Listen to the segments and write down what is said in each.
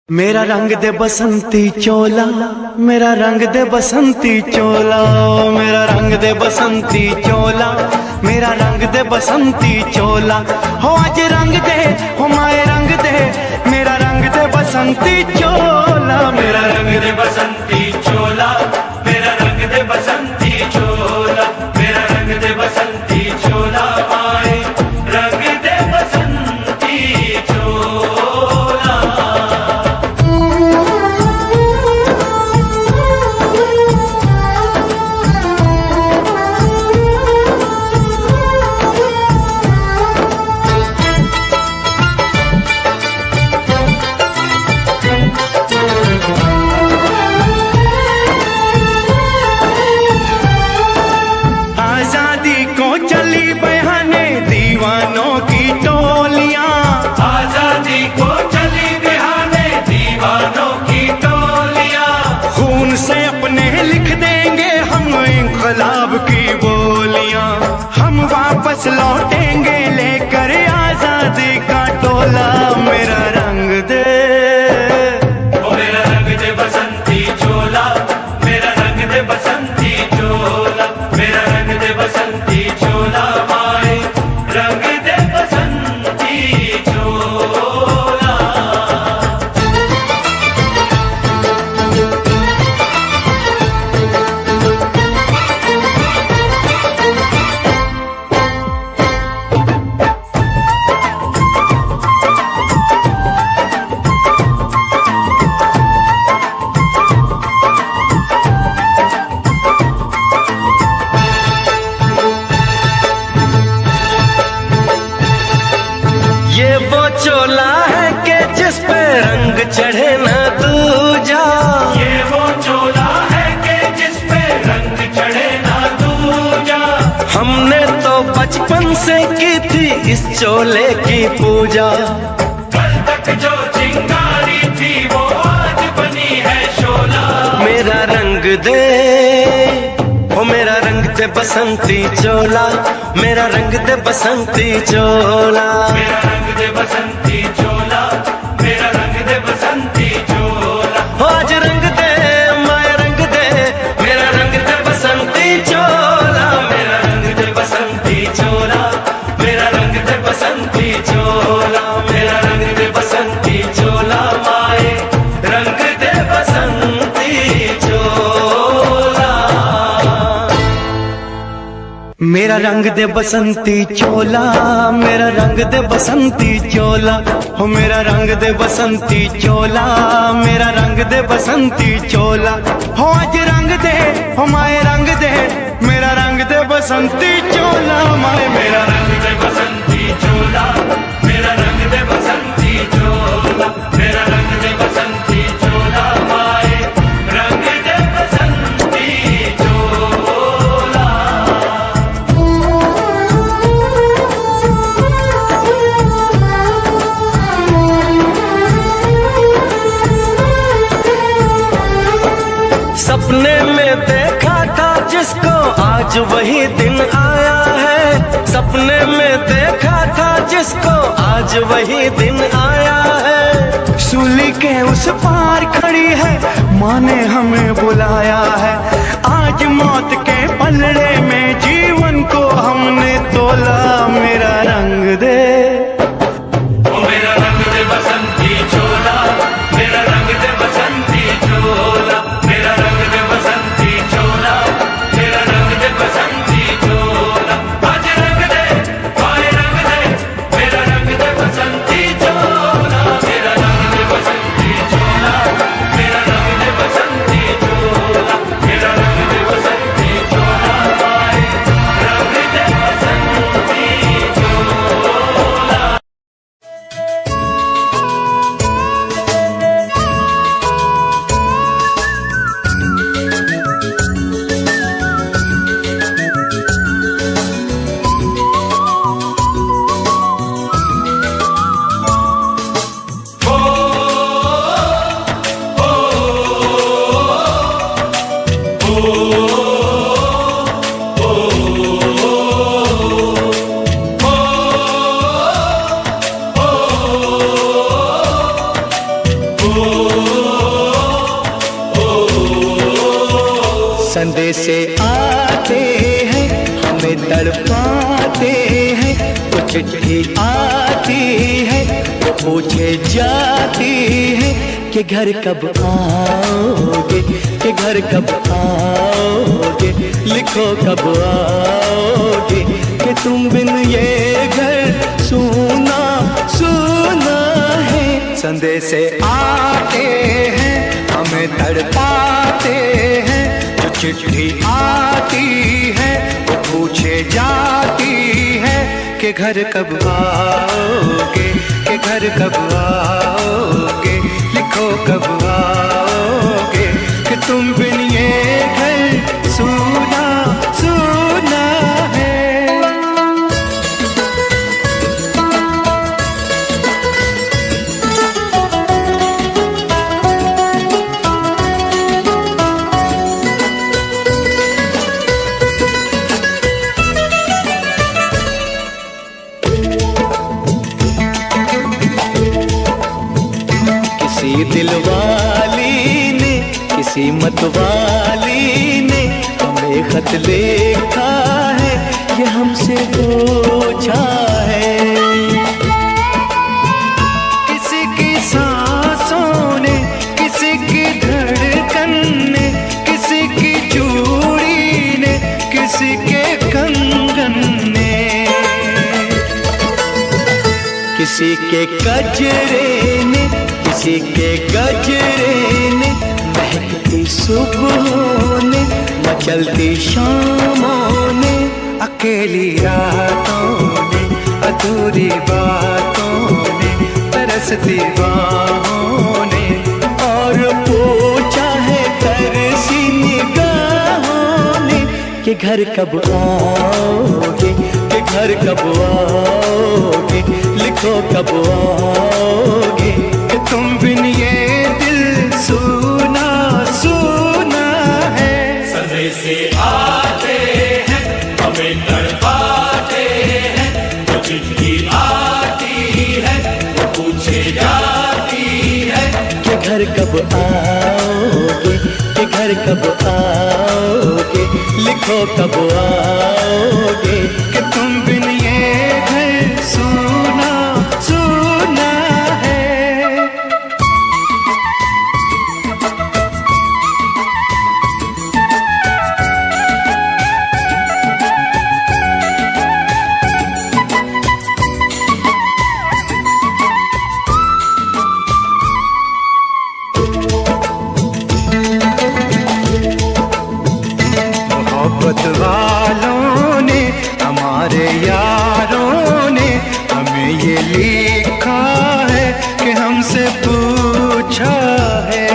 मेरा रंग दे बसंती चोला, मेरा रंग दे बसंती चोला, मेरा रंग दे बसंती चोला, मेरा रंग दे बसंती चोला। हो आज रंग दे, हो माए रंग दे, मेरा रंग दे बसंती चोला, मेरा रंग दे बसंती चोला, मेरा रंग दे बसंती चोला, मेरा रंग दे बसंती चोला, माए रंग दे बसंती चोला। आजादी को चली बहाने दीवानों की टोलियां, आजादी को चली बहाने दीवानों की टोलियां। खून से अपने लिख देंगे हम इंकलाब की बोलियां, हम वापस लौटेंगे लेकर आजादी का टोला। मेरा रंग दे, ओ मेरा रंग दे बसंती चोला, मेरा रंग दे बसंती चोला, मेरा रंग दे बसंती चोला, माए रंग दे बसंती चोला। ये वो चोला है कि जिस पे रंग चढ़े न दूजा, ये वो चोला है कि जिस पे रंग चढ़े न दूजा। हमने तो बचपन से की थी इस चोले की पूजा, कल तक जो चिंगारी थी वो आज बनी है शोला। मेरा रंग दे, ओ मेरा रंग दे बसंती चोला, मेरा रंग दे बसंती चोला, मेरा रंग दे बसंती चोला, मेरा रंग दे बसंती चोला। हो आज रंग दे, माया रंग दे, मेरा रंग दे बसंती चोला, मेरा रंग दे बसंती चोला, मेरा रंग दे बसंती चोला, मेरा रंग दे बसंती चोला, माए रंग दे बसंती चोला। मेरा रंग दे बसंती चोला, मेरा रंग दे बसंती चोला, हो मेरा रंग दे बसंती चोला, मेरा रंग दे बसंती चोला। हो आज रंग दे, हो माए रंग दे, मेरा रंग दे बसंती चोला, माए मेरा रंग दे बसंती चोला, मेरा रंग दे बसंती चोला, मेरा रंग दे बसंती चोला, माए रंग दे बसंती चोला। सपने में देखा था जिसको आज वही दिन आया है, सपने में देखा था जिसको आज वही दिन आया है। सूली के उस पार खड़ी है, माँ ने हमें बुलाया है। आज मौत के पलड़े में जीवन को हमने तोला। मेरा रंग दे, ओ मेरा रंग दे बसंती चोला, मेरा रंग दे बसंती चोला, मेरा रंग दे बसंती चोला, मेरा रंग दे बसंती चोला। आज रंग दे, माए रंग दे, मेरा रंग दे बसंती चोला, मेरा रंग दे बसंती चोला, मेरा रंग दे बसंती चोला, मेरा रंग दे बसंती चोला। संदेशे आते हैं हमें तड़पाते हैं, तो चिट्ठी आती है तो पूछे जाती है कि घर कब आओगे, कि घर कब आओगे, लिखो कब आओगे, कि तुम बिन ये घर सूना सूना है। संदेशे आते हैं हमें तड़पाते हैं, जो चिट्ठी आती है वो पूछे जाती है कि घर कब आओगे, कि घर कब आओगे, लिखो कब आओगे, कि तुम बिन ये घर सूना सूना है। किसी दिलवाली ने, किसी मतवाली ने हमें खत लिखा है, ये हमसे पूछा है। किसी की सांसों ने, किसी की धड़कन ने, किसी की चूड़ी ने, किसी के कंगन ने, किसी के गजरे ने, किसी के गजरे ने, महकती सुबहों ने, मचलती शामों ने, अकेली रातों ने, अधूरी बातों ने, तरसती बाहों ने, और पूछा है तरसी निगाहों ने कि घर कब आओगे, कि घर कब आओगे, लिखो कब आओगे, कि तुम बिन ये दिल सूना सूना है। संदेशे आते हैं हमें तड़पाते हैं, जो चिट्ठी आती है वो पूछे जाती है कि घर कब आओगे, कि घर कब आओगे, लिखो कब आओगे, कि तुम बिन ये घर सूना सूना है। मोहब्बत वालों ने, हमारे यारों ने हमें ये लिखा है कि हमसे पूछा है।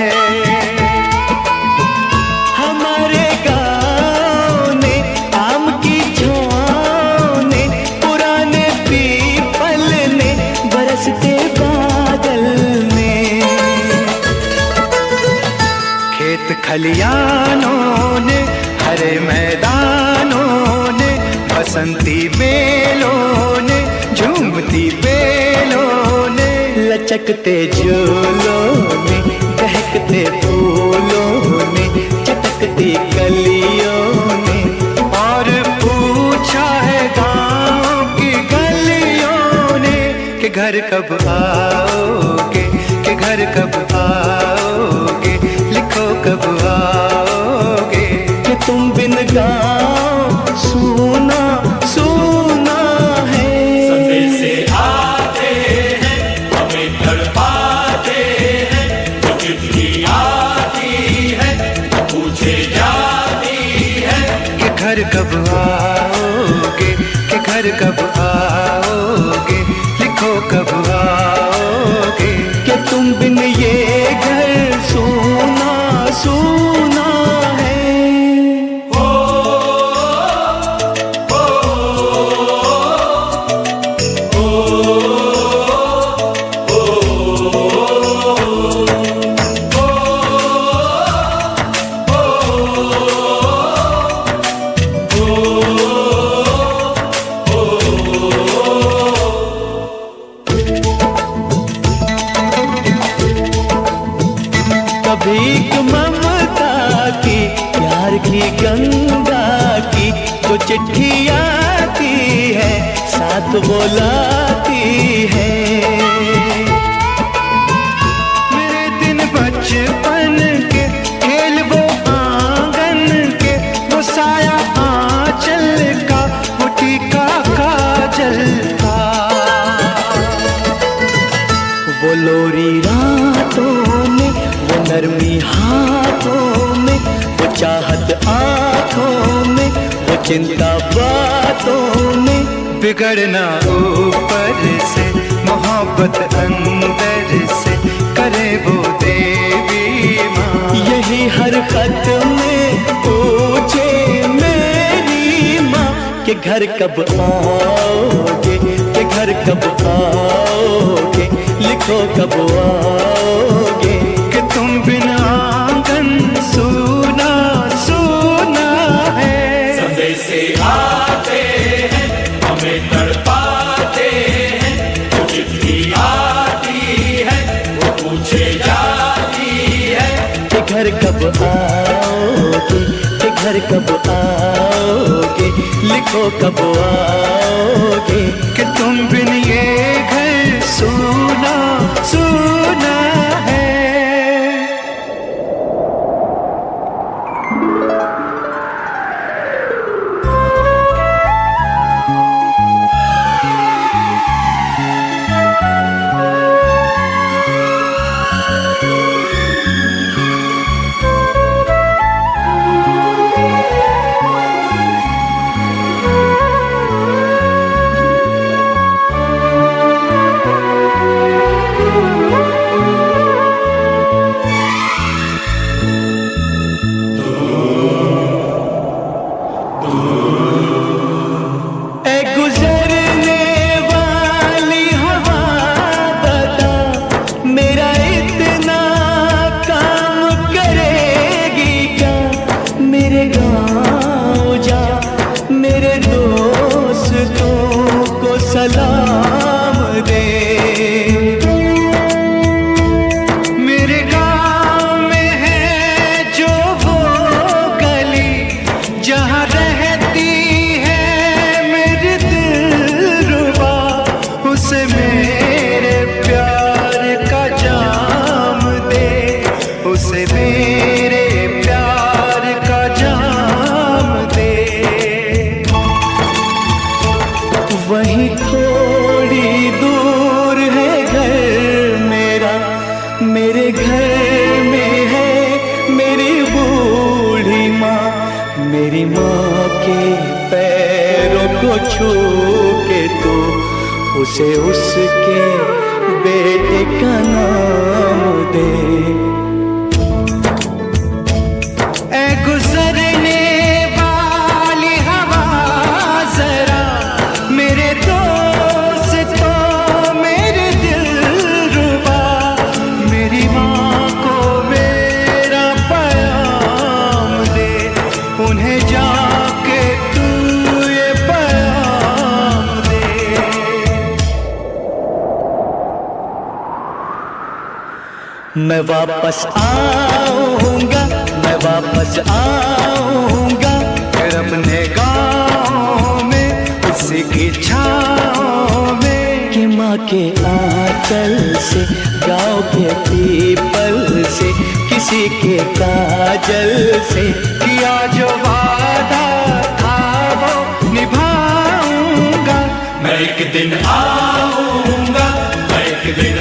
हमारे गाँव ने, आम की छाँव ने, पुराने पीपल ने, बरसते बादल ने, खेत खलियानों ने, हरे मैदानों ने, बसंती बेलों ने, झूमती बेलों ने, लचकते झूलों ने, बहकते फूलों ने, चटकती कलियों ने, और पूछा है गाँव की गलियों ने कि घर कब आओगे, कि घर कब आओगे, लिखो कब आओगे, कि तुम बिन गाँव सूना सूना है। संदेशे आते हैं हमें तड़पाते हैं, जो चिट्ठी आती है वो पूछे जाती है कि घर कब आओगे, कि घर कब आओगे, लिखो कब आओगे, कि तुम बिन ये घर सूना सूना है। भीख ममता की, प्यार की गंगा की जो चिट्ठी आती है साथ बुलाती है। मेरे दिन बचपन के खेल वो आंगन के, वो साया आंचल का, वो टीका काजल का, वो लोरी रातों में, वो नरमी हाथों में, वो चाहत आंखों में, वो चिंता बातों में। बिगड़ना ऊपर से, मोहब्बत अंदर से, करे वो देवी माँ। यही हर खत में पूछे मेरी माँ कि घर कब आओगे, कि घर कब आओगे, लिखो कब आओगे। कि तुम बिना आंगन सूना सूना है। संदेशे आते हैं हमें तड़पाते हैं, वो चिट्ठी आती है वो पूछे जाती है कि घर कब आओगे, कि घर कब आओगे, लिखो कब आओगे। कि तुम बिन ये घर सूना सूना है। सलाम दे। मेरे गाँव में है जो वो गली जहाँ रहती है मेरी दिलरुबा, उसे मेरे प्यार का जाम दे, उसे मेरे प्यार का जाम दे। वहीं थोड़ी दूर है घर मेरा, मेरे घर में है मेरी बूढ़ी माँ। मेरी माँ के पैरों को छू के तो उसे उसके बेटे का नाम दे। ऐ गुजरने वाली हवा जरा मेरे दोस्तों मेरे दिलरुबा, मेरी माँ को मेरा पैगाम दे, उन्हें जाके तू ये पैगाम दे। मैं वापस आऊंगा, मैं वापस आऊंगा फिर अपने गाँव में, उसी की छाँव में। कि माँ के आंचल से, गाँव के पीपल से, किसी के काजल से किया जो वादा था वो निभाऊंगा। मैं एक दिन आऊंगा, मैं एक दिन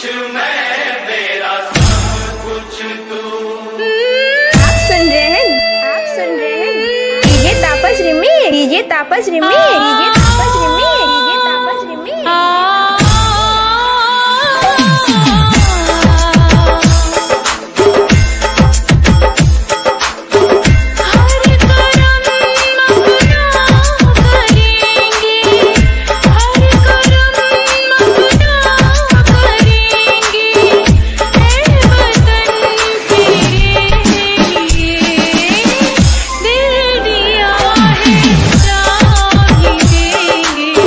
डीजे तापस रिमी, डीजे तापस रिमी, डीजे तापस रिमी, डीजे तापस रिमी। दिल दिया है, जा ही देंगे।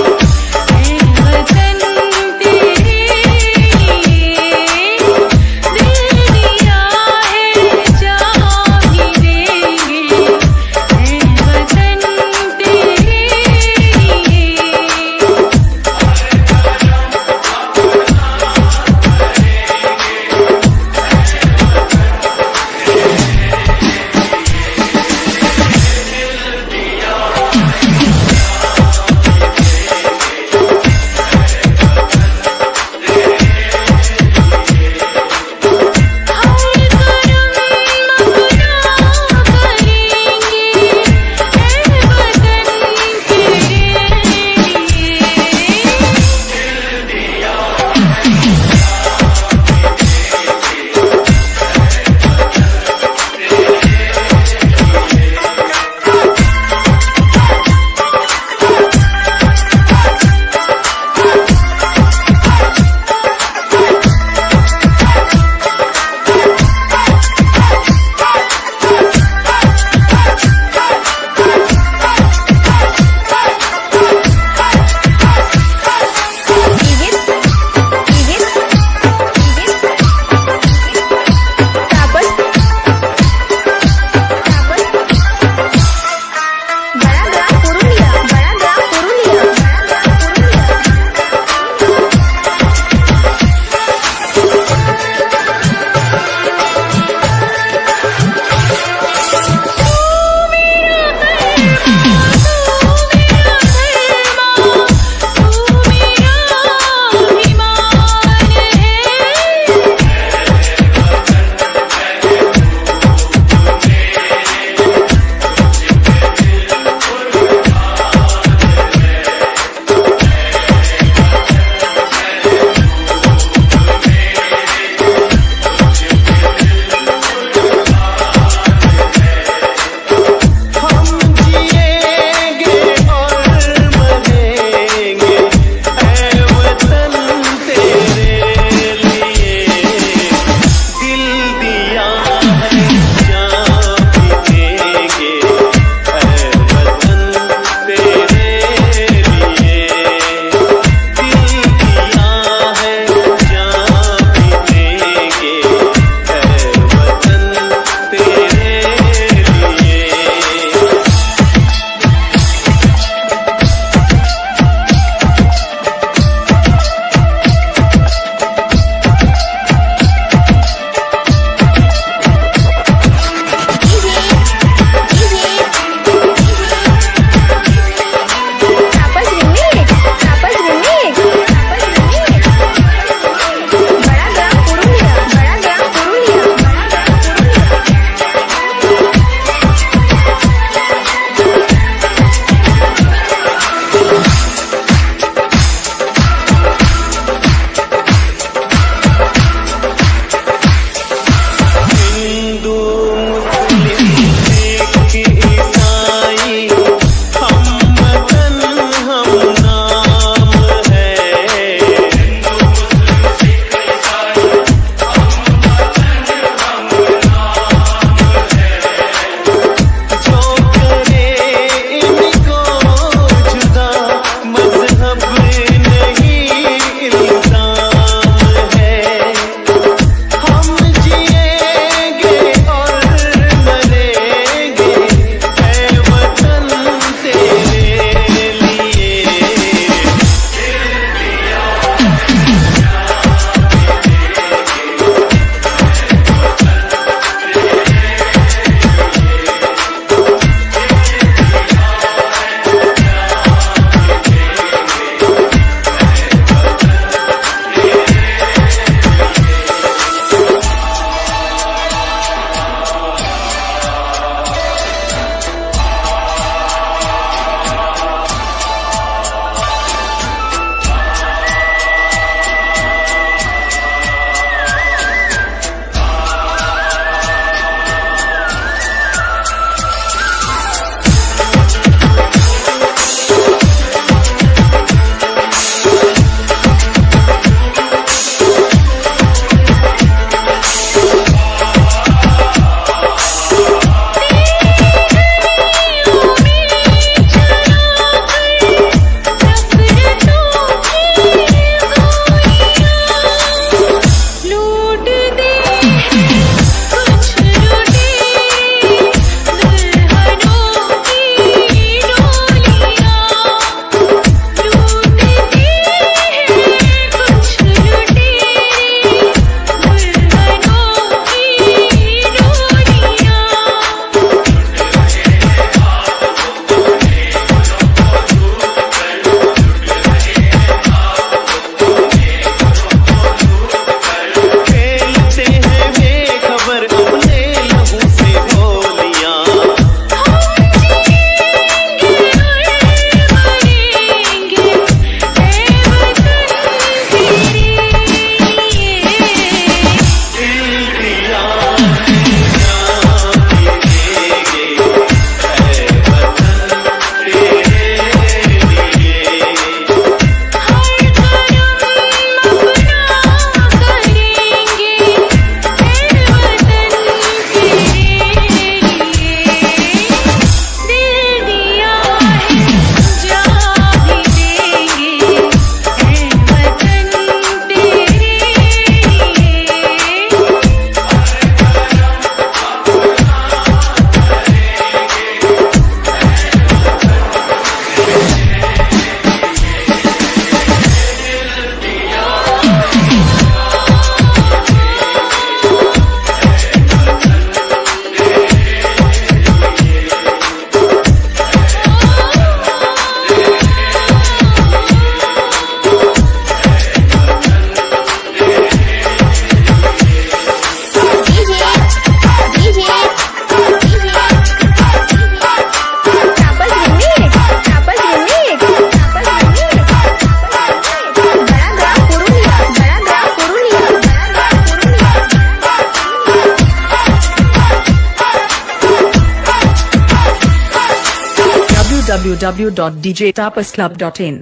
www.djtapasclub.in.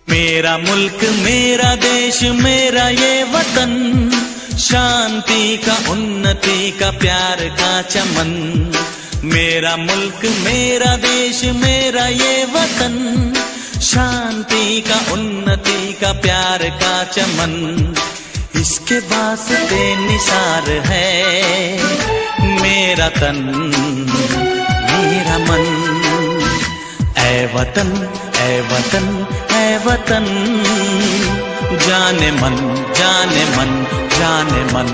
मेरा मुल्क मेरा देश मेरा ये वतन, शांति का उन्नति का प्यार का चमन। मेरा मुल्क मेरा देश मेरा ये वतन, शांति का उन्नति का प्यार का चमन। इसके वास्ते निसार है मेरा तन मेरा मन। ऐ वतन ऐ वतन ऐ वतन, जाने मन जाने मन जाने मन।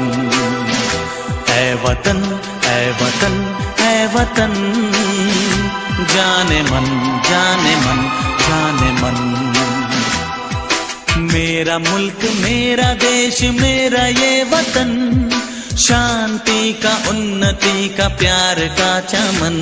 ऐ वतन ऐ वतन ऐ वतन, जाने मन जाने मन जाने मन। मेरा मुल्क मेरा देश मेरा ये वतन, शांति का उन्नति का प्यार का चमन।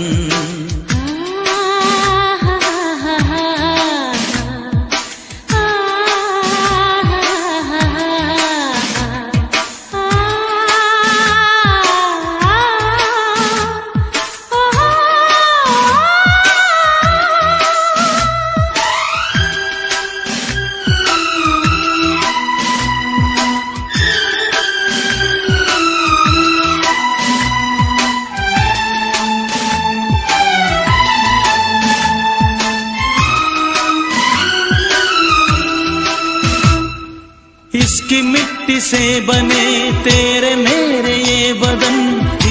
इसकी मिट्टी से बने तेरे मेरे ये बदन,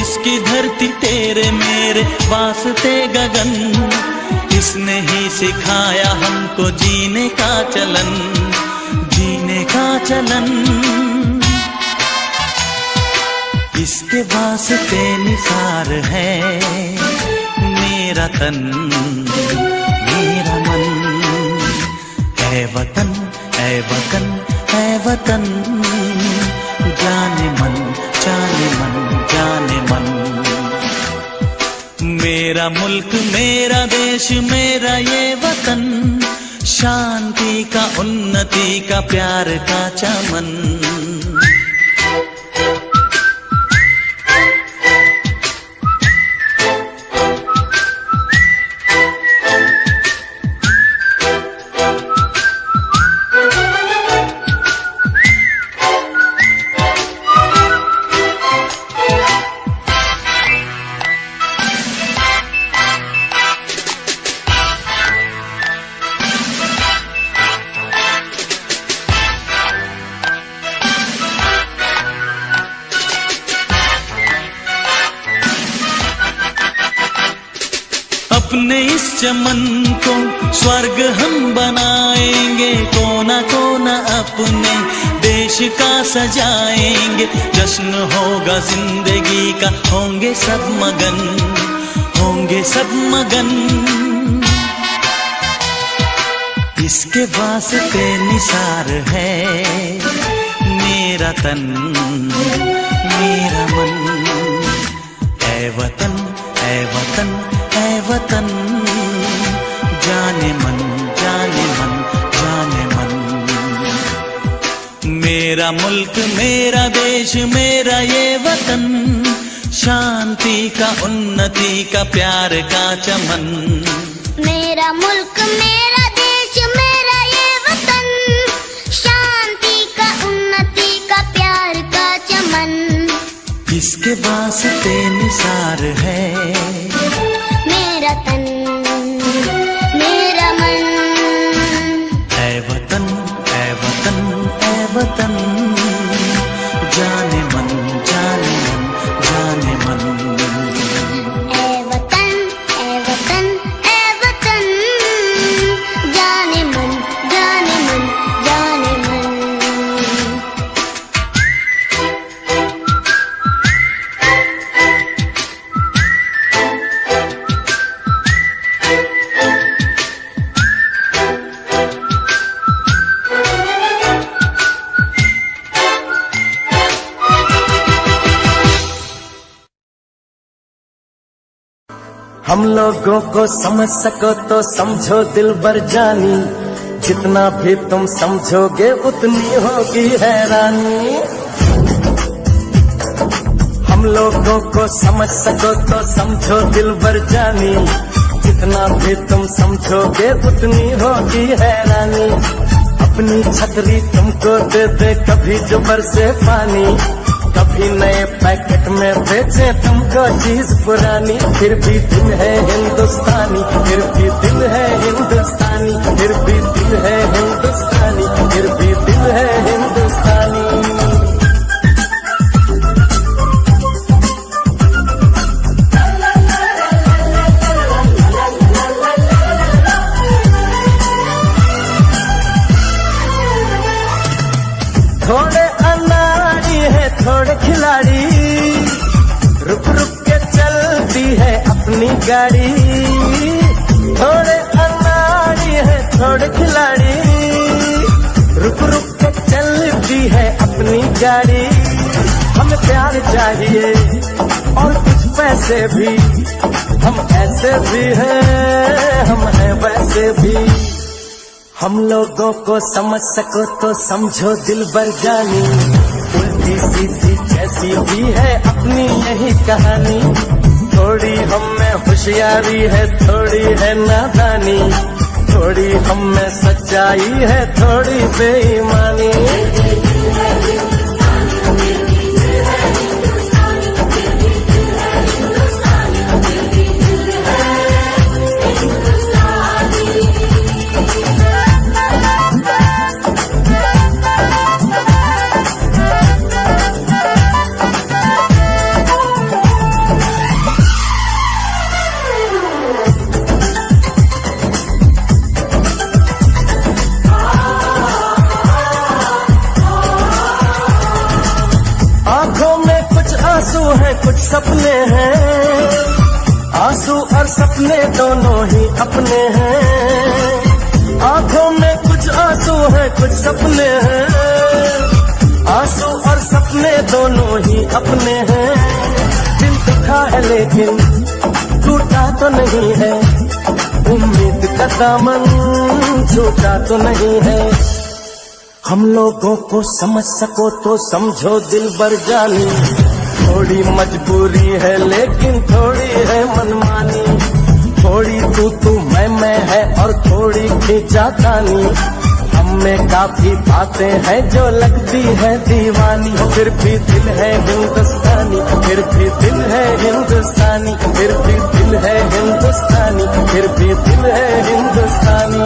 इसकी धरती तेरे मेरे वास्ते गगन। इसने ही सिखाया हमको जीने का चलन जीने का चलन। इसके वास्ते निसार है मेरा तन मेरा मन। ऐ वतन ऐ वतन ऐ वतन, जाने मन जाने मन जाने मन। मेरा मुल्क मेरा देश मेरा ये वतन, शांति का उन्नति का प्यार का चमन। अपने इस चमन को स्वर्ग हम बनाएंगे, कोना कोना अपने देश का सजाएंगे। जश्न होगा जिंदगी का, होंगे सब मगन होंगे सब मगन। इसके वास्ते निसार है मेरा तन मेरा मन। ऐ वतन ऐ वतन ऐ वतन, जाने मन जाने मन जाने मन। मेरा मुल्क मेरा देश मेरा ये वतन, शांति का उन्नति का प्यार का चमन। मेरा मुल्क मेरा देश मेरा ये वतन, शांति का उन्नति का किसके वास्ते निसार है। मेरा तन मेरा मन, ऐ वतन ऐ वतन ऐ वतन, जाने मन जाने मन जाने मन। ऐ वतन ऐ वतन ऐ वतन, जाने मन जाने मन जाने मन। हम लोगों को समझ सको तो समझो दिलबर जानी, जितना भी तुम समझोगे उतनी होगी हैरानी। हम लोगों को समझ सको तो समझो दिलबर जानी, जितना भी तुम समझोगे उतनी होगी हैरानी। अपनी छतरी तुमको दे दे कभी जो बरसे पानी, कभी नए पैकेट में बेचे तुमको चीज पुरानी। फिर भी दिल है हिंदुस्तानी, फिर भी दिल है हिंदुस्तानी, फिर भी दिल है हिंदुस्तानी, फिर भी दिल है हिंदुस्तानी। थोड़े अनाड़ी है थोड़े खिलाड़ी, रुक रुक के चलती है अपनी गाड़ी। थोड़े अनाड़ी है थोड़े खिलाड़ी, रुक रुक के चलती है अपनी गाड़ी। हमें प्यार चाहिए और कुछ पैसे भी, हम ऐसे भी हैं हम हैं वैसे भी। हम लोगों को समझ सको तो समझो दिलबर जानी, उल्टी सीधी जैसी भी है अपनी यही कहानी। थोड़ी हम में होशियारी है थोड़ी है नादानी, थोड़ी हम में सच्चाई है थोड़ी बेईमानी। आंसू है कुछ सपने हैं, आंसू और सपने दोनों ही अपने हैं। आंखों में कुछ आंसू है कुछ सपने हैं, आंसू और सपने दोनों ही अपने हैं। दिल दुखा है लेकिन टूटा तो नहीं है, उम्मीद का दामन छूटा तो नहीं है। हम लोगों को समझ सको तो समझो दिलबर जानी, थोड़ी मजबूरी है लेकिन थोड़ी है मनमानी। थोड़ी तू मैं है और थोड़ी खींचातानी, हम में काफी बातें हैं जो लगती है दीवानी। फिर भी दिल है हिंदुस्तानी, फिर भी दिल है हिंदुस्तानी, फिर भी दिल है हिंदुस्तानी, फिर भी दिल है हिंदुस्तानी।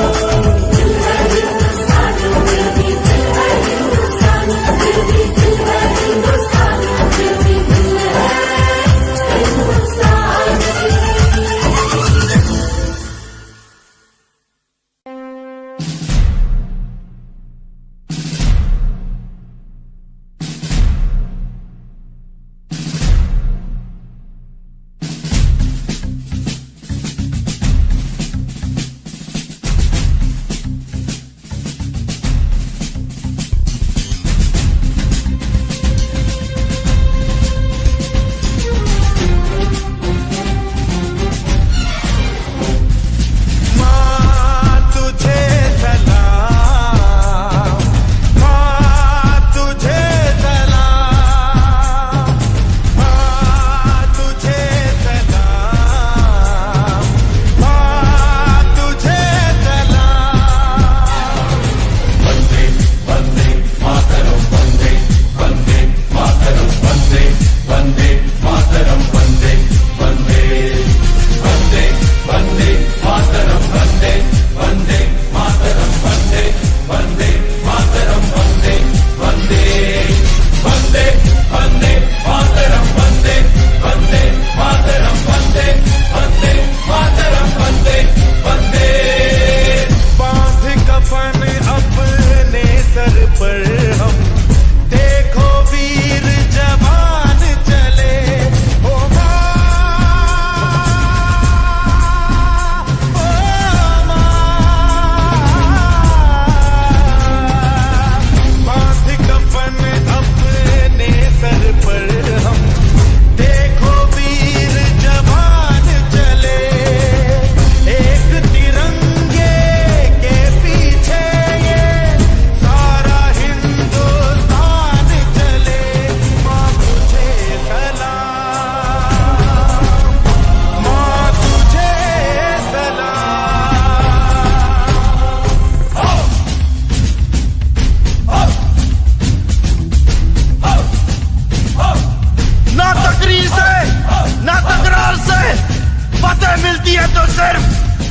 फतेह मिलती है तो सिर्फ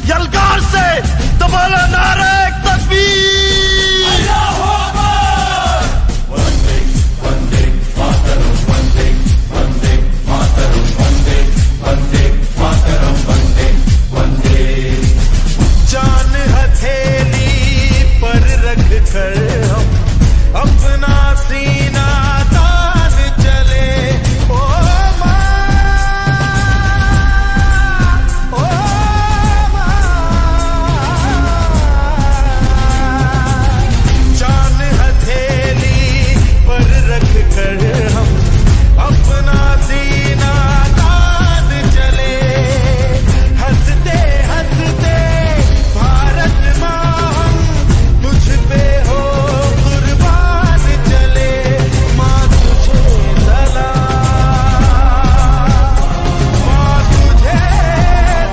यलगार से। तो बोलो नारे तकबीर। अल्लाहू अकबर। वंदे वंदे मातरम, वंदे वंदे मातरम, वंदे वंदे मातरम, वंदे वंदे। जान हथेली पर रख कर हम अपना सीना तान चले। ओ माँ, ओ माँ, जान हथेली पर रख कर हम अपना सीना तान चले। हंसते हंसते भारत माँ हम तुझ पे हो कुर्बान चले। माँ तुझे सलाम, माँ तुझे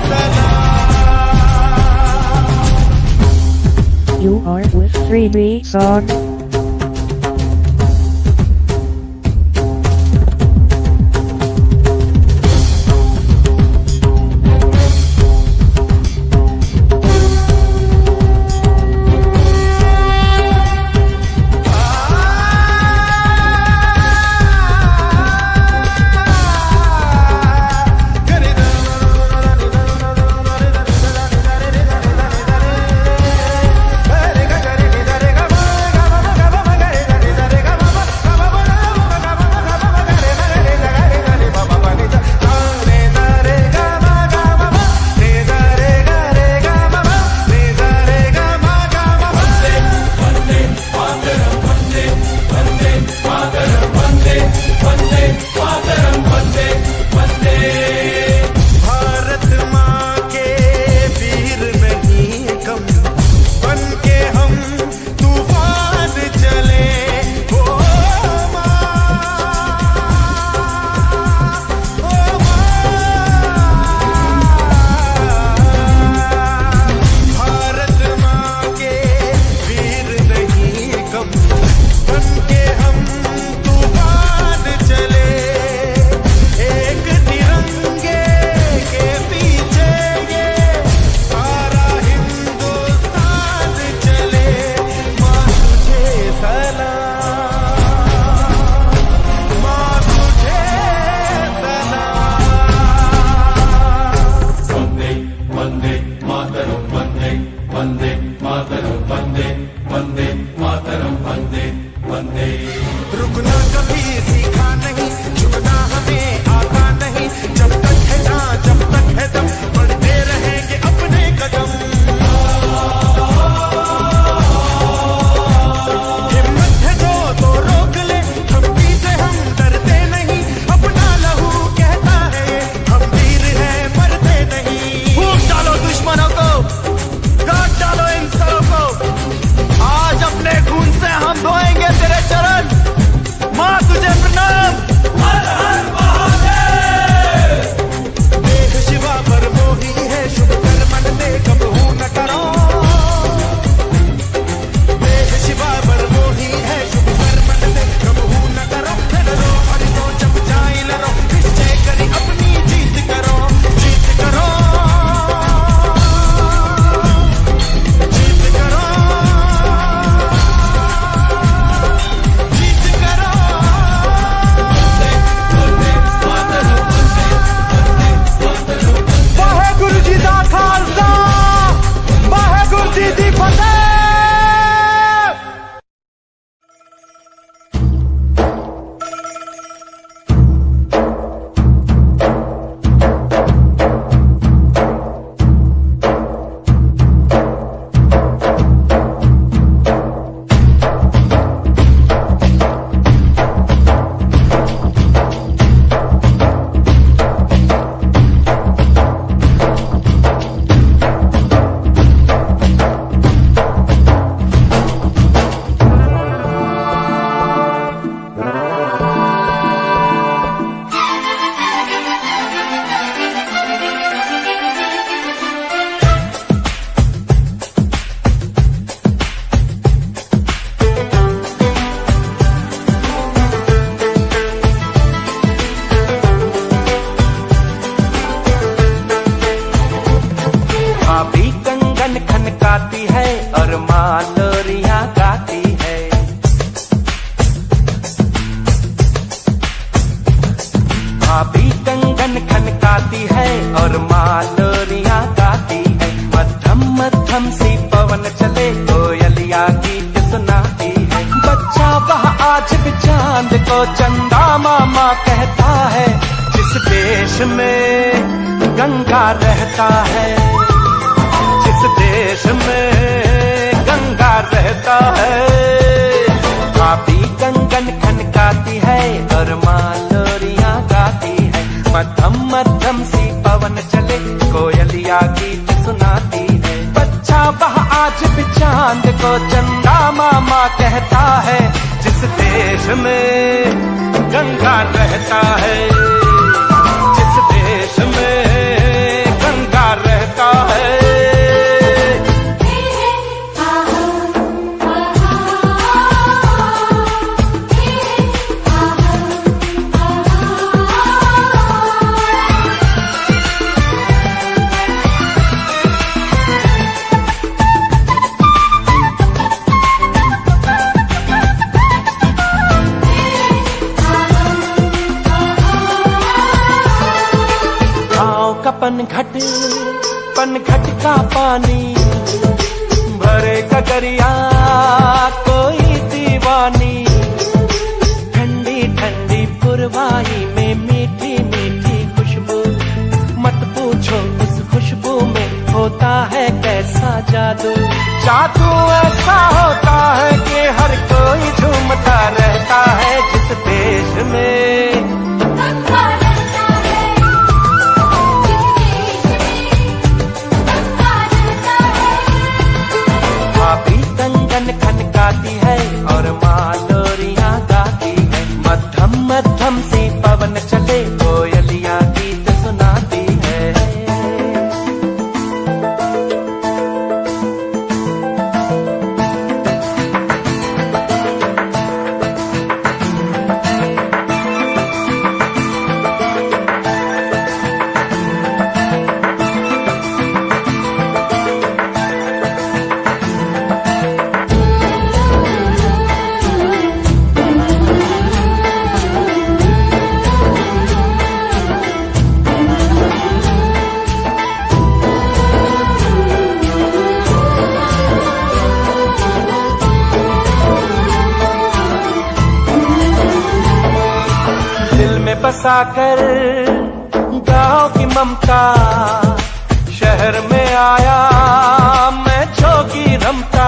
सलाम। You are with 3D song. कंगन खनकाती है और मालोरियां गाती है। मध्यम मध्यम सी पवन चले कोयलिया गीत सुनाती है। बच्चा वह आज भी चांद को चंदा मामा कहता है। जिस देश में गंगा रहता है, जिस देश में गंगा रहता है, भाभी कंगन खनकाती है और मालोरियां गाती है। मध्यम मध्यम सी पवन चले कोयलिया गीत सुनाती है। बच्चा वह आज भी चांद को चंदा मामा कहता है। जिस देश में गंगा रहता है, जिस देश में गंगा रहता है। पनघट का पानी भरे कगरिया कोई दीवानी। ठंडी ठंडी पुरवाई में मीठी मीठी खुशबू। मत पूछो इस खुशबू में होता है कैसा जादू। जादू ऐसा होता है कि हर कोई झूमता रहता है। जिस देश में खनकाती है और मालोरियां गाती है। मध्यम मध्यम सी पवन चले कोयलिया गीत सुनाती है। बसाकर गाँव की ममता शहर में आया मैं जोगी रमता।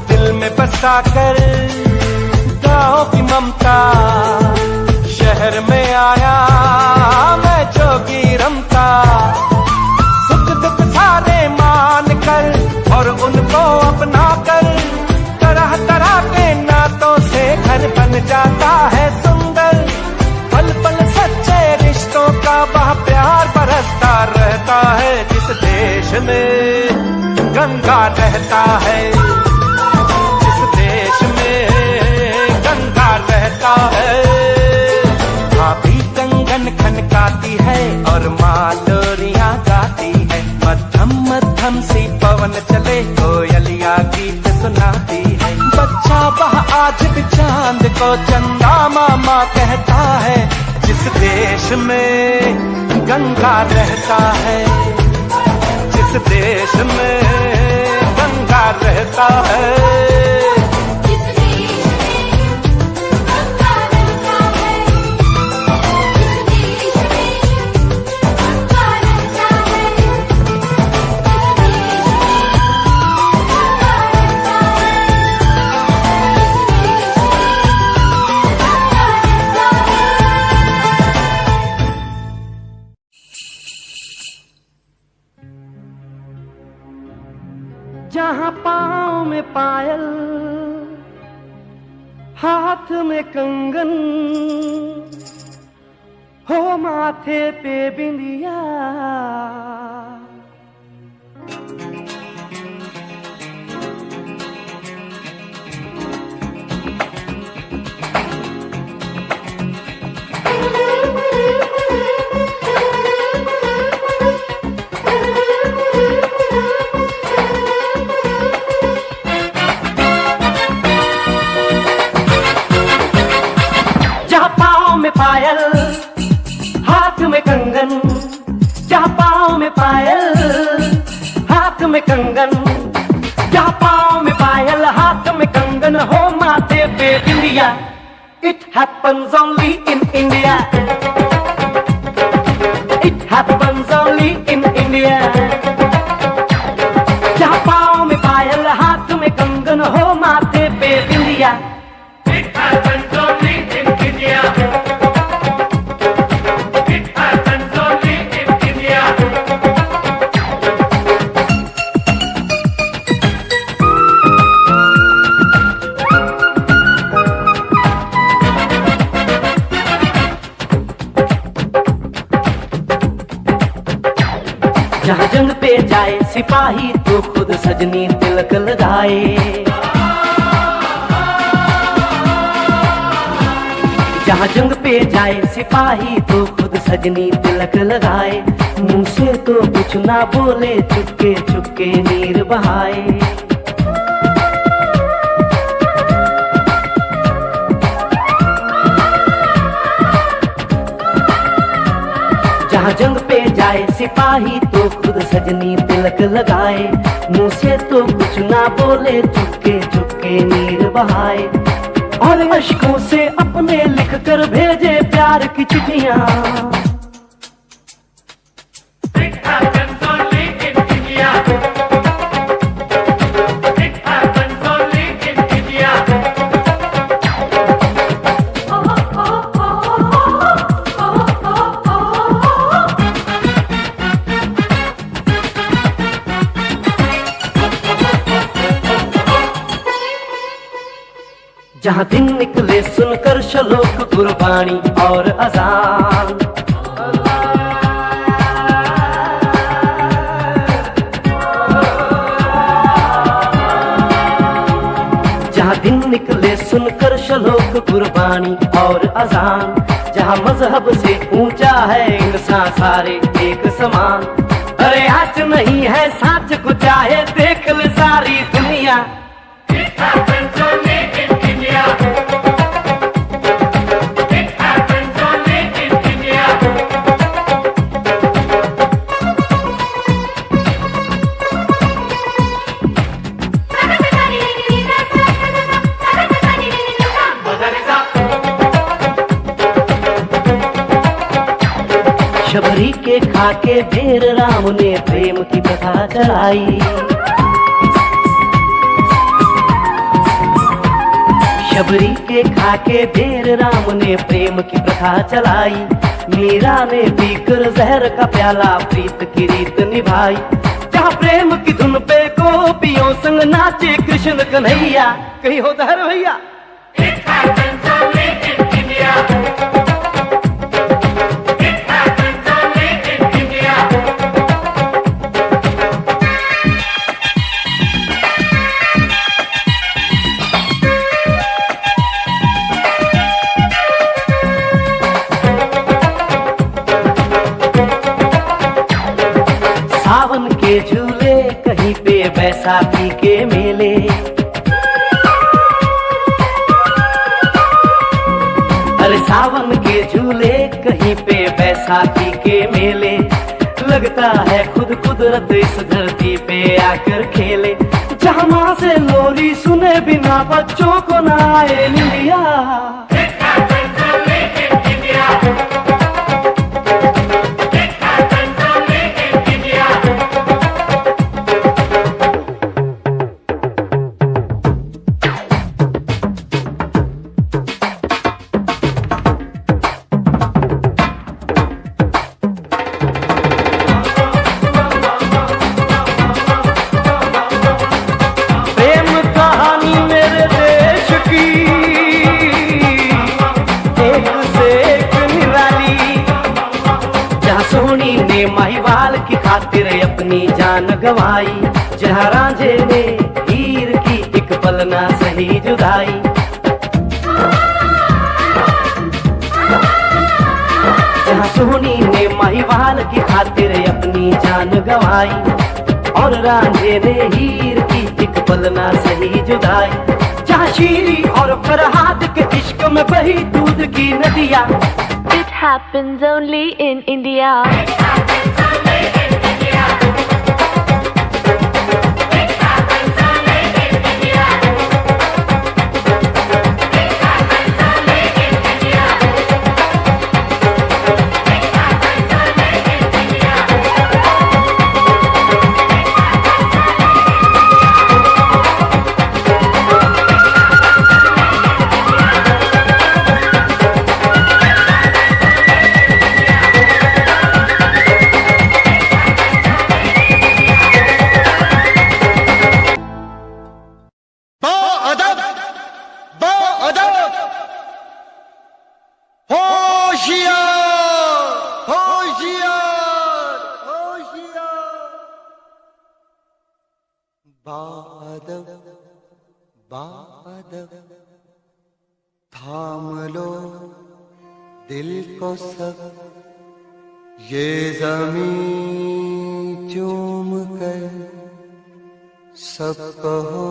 दिल में बसाकर गाँव की ममता शहर में आया मैं जोगी रमता। सुख दुख सारे मान कर और उनको अपना कर तरह तरह के नातों से घर बन जाता है सुंदर। पल पल सच्चे रिश्तों का वह प्यार बरसता रहता है। जिस देश में गंगा रहता है, जिस देश में गंगा रहता है, भाभी कंगन खनकाती है और मालोरियां गाती है। मध्यम मध्यम सी पवन चले कोयलिया गीत सुनाती है। बच्चा वह आज भी चांद को चंदा मामा कहता है। जिस देश में गंगा रहता है, जिस देश में गंगा रहता है। जहाँ पाँव में पायल, हाथ में कंगन, हो माथे पे बिंदिया, पायल, हाथ में कंगन, जहाँ पाँव में पायल, हाथ में कंगन, जहाँ पाँव में पायल, हाथ में कंगन हो माथे पे बिंदिया। It happens only in India. It happens only in India. जहाँ पाँव में पायल, हाथ में कंगन हो माथे पे बिंदिया। It happens only in India. It happens only in India. जहाँ जंग पे जाए सिपाही तो खुद सजनी तिलक लगाए। जहाँ जंग पे जाए सिपाही तो खुद सजनी तिलक लगाए। मुंह से तो कुछ ना बोले, चुपके चुपके नीर बहाए। जहाँ जंग पे जाए सिपाही तो खुद सजनी तिलक लगाए। मुंह से तो कुछ ना बोले, चुपके चुपके नीर बहाए। और अश्कों से अपने लिख कर भेजे प्यार की चिट्ठियां। It happens only in India. It happens only in India. जहाँ दिन निकले सुनकर श्लोक गुरबाणी और अजान। जहाँ दिन निकले सुनकर श्लोक गुरबाणी और अजान। जहाँ मजहब से ऊंचा है इंसान सारे एक समान। अरे आज नहीं है साच को चाहे देख ले सारी दुनिया। It happens only in India. It happens only in India. Shabari के खाके ढेर राम ने प्रेम की कथा चलाई। शबरी के खाके ढेर राम ने प्रेम की प्रथा चलाई। मीरा ने पीकर जहर का प्याला प्रीत की रीत निभाई। जहाँ प्रेम की धुन पे गोपियों संग नाचे कृष्ण कन्हैया। कहीं होता है भैया। It happens only in India. It happens only in India. सावन के झूले कहीं पे बैसाखी के मेले। अरे सावन के झूले कहीं पे बैसाखी के मेले। लगता है खुद कुदरत इस धरती पे आकर खेले। जहाँ माँ से लोरी सुने बिना बच्चों को ना आए निंदिया। महिवाल की खातिर अपनी जान गवाई। जहाँ रांझे ने हीर की एक पल ना सही जुदाई। जहाँ सोनी ने महिवाल की खातिर अपनी जान गवाई। और रांझे ने हीर की एक पल ना सही जुदाई। जहाँ शीरी और फरहाद के इश्क में बही दूध की नदियाँ। happens only in India. बादल बादल थाम लो दिल को सब, ये ज़मीं चूम कर सब कहो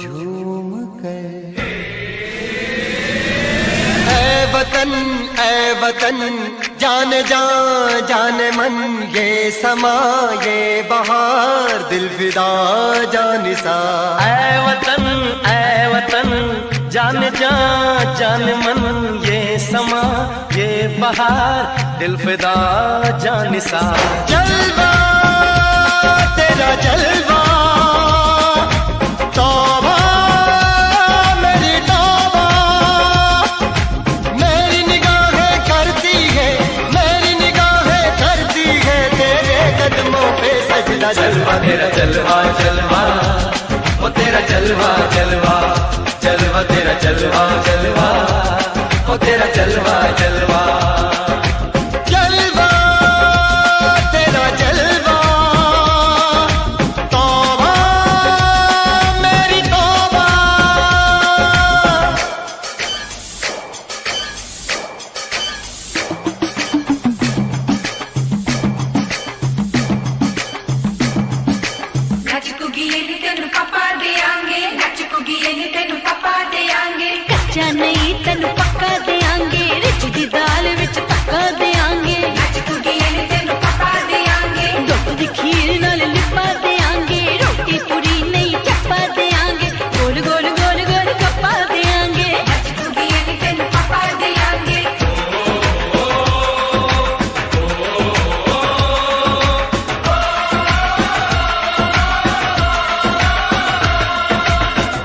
झूम कर। ऐ वतन जान जान मन, ये समा ये बहार दिल फिदा जानिसा। ऐ वतन जान जान मन, ये समा ये बहार दिल फिदा जानिसा। जलवा तेरा जलवा, तौबा मेरी तौबा, मेरी निगाहें करती है, मेरी निगाहें करती है तेरे कदमों पे सजदा। जलवा तेरा जलवा जलवा, ओ तेरा जलवा जलवा, जलवा तेरा जलवा जलवा, ओ तेरा जलवा जलवा। जलवा तेरा जलवा, तौबा मेरी तौबा। कच्चा नहीं तेनू पक्का देंगे, रिच दी दाल विच पक्का देंगे। दुध दी खीर नाल लिपा देंगे, रोटी पूरी नहीं चप्पा देंगे। गोल गोल गोल गोल कप्पा देंगे।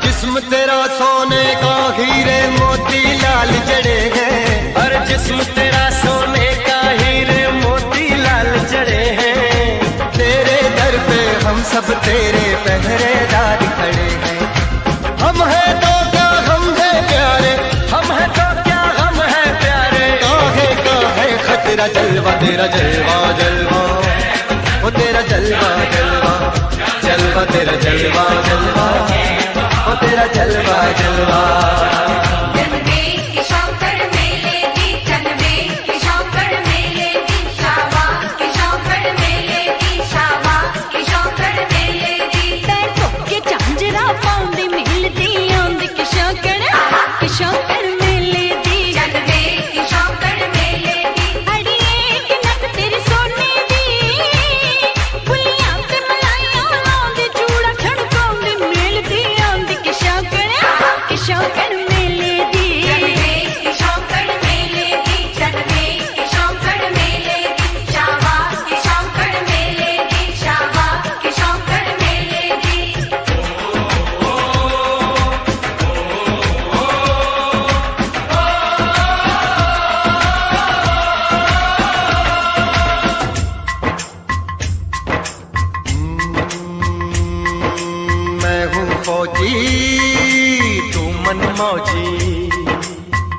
जिस्म तेरा सोने का हीरे मोती लाल जड़े हैं, और जिस्म तेरा सोने का हीरे मोती लाल जड़े हैं। तेरे दर पे हम सब तेरे पहरेदार खड़े हैं। हम हैं तो क्या हम हैं प्यारे, हम है तो क्या हम है प्यारे। काहे का है खतरा। जलवा तेरा जलवा जलवा, ओ तेरा जलवा जलवा, जलवा तेरा जलवा जलवा, ओ तेरा जलवा जलवा। शौकर मेले दी जलवे की शौकर मेले दी। अड़िए की नक तेरी सोने दी, फुलियां ते मलाइयां लाउंदी, चूड़ा छड़काउंदी, मेल दी आंदी की शौकर मेले दी। जलवे की शौकर मेले दी, जलवे की शौकर मेले दी, शावा की शौकर मेले दी, शावा की शौकर मेले दी। मैं हूँ फौजी तू मन मौजी,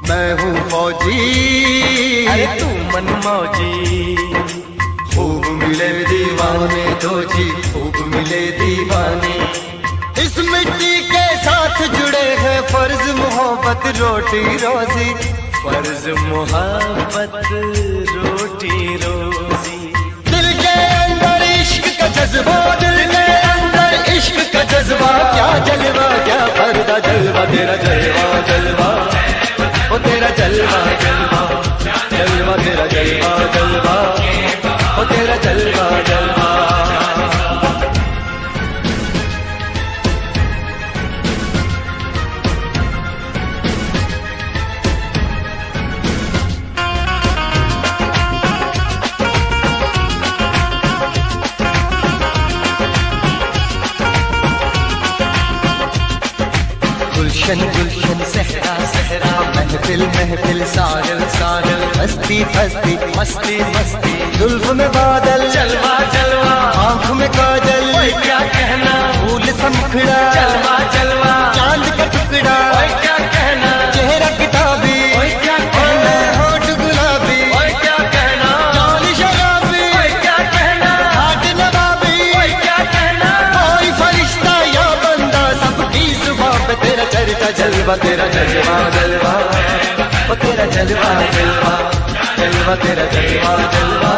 मैं हूँ फौजी, अरे तू मन मौजी। खूब मिले दीवाने दो जी, खूब मिले दीवाने। इस मिट्टी के साथ जुड़े हैं फर्ज मोहब्बत रोटी रोजी, फर्ज मोहब्बत रोटी रोजी। दिल के अंदर इश्क का जज्बा, दिल के अंदर इश्क का जज्बा। क्या जलवा क्या पर्दा, जलवा तेरा जलवा जलवा, ओ तेरा जलवा जलवा। जलवा जलवा, ओ तेरा जलवा जलवा। गुलशन गुलशन सहरा सहरा, महफिल महफिल साहिल साहिल, हस्ती हस्ती मस्ती मस्ती, जुल्फ में बादल जलवा जलवा, आँख में काजल ओए क्या कहना, फूल समखड़ा जलवा जलवा, चांद का टुकड़ा ओए क्या कहना, चेहरा किताबी ओए क्या कहना, होठ गुलाबी ओए क्या कहना, चाल शराबी ओए क्या कहना, हाथ नवाबी ओए क्या कहना, कोई फरिश्ता या बंदा सबकी जुबान पे तेरा चर्चा जलवा, तेरा जलवा जलवा, ओ तेरा जलवा जलवा, जलवा तेरा जलवा जलवा,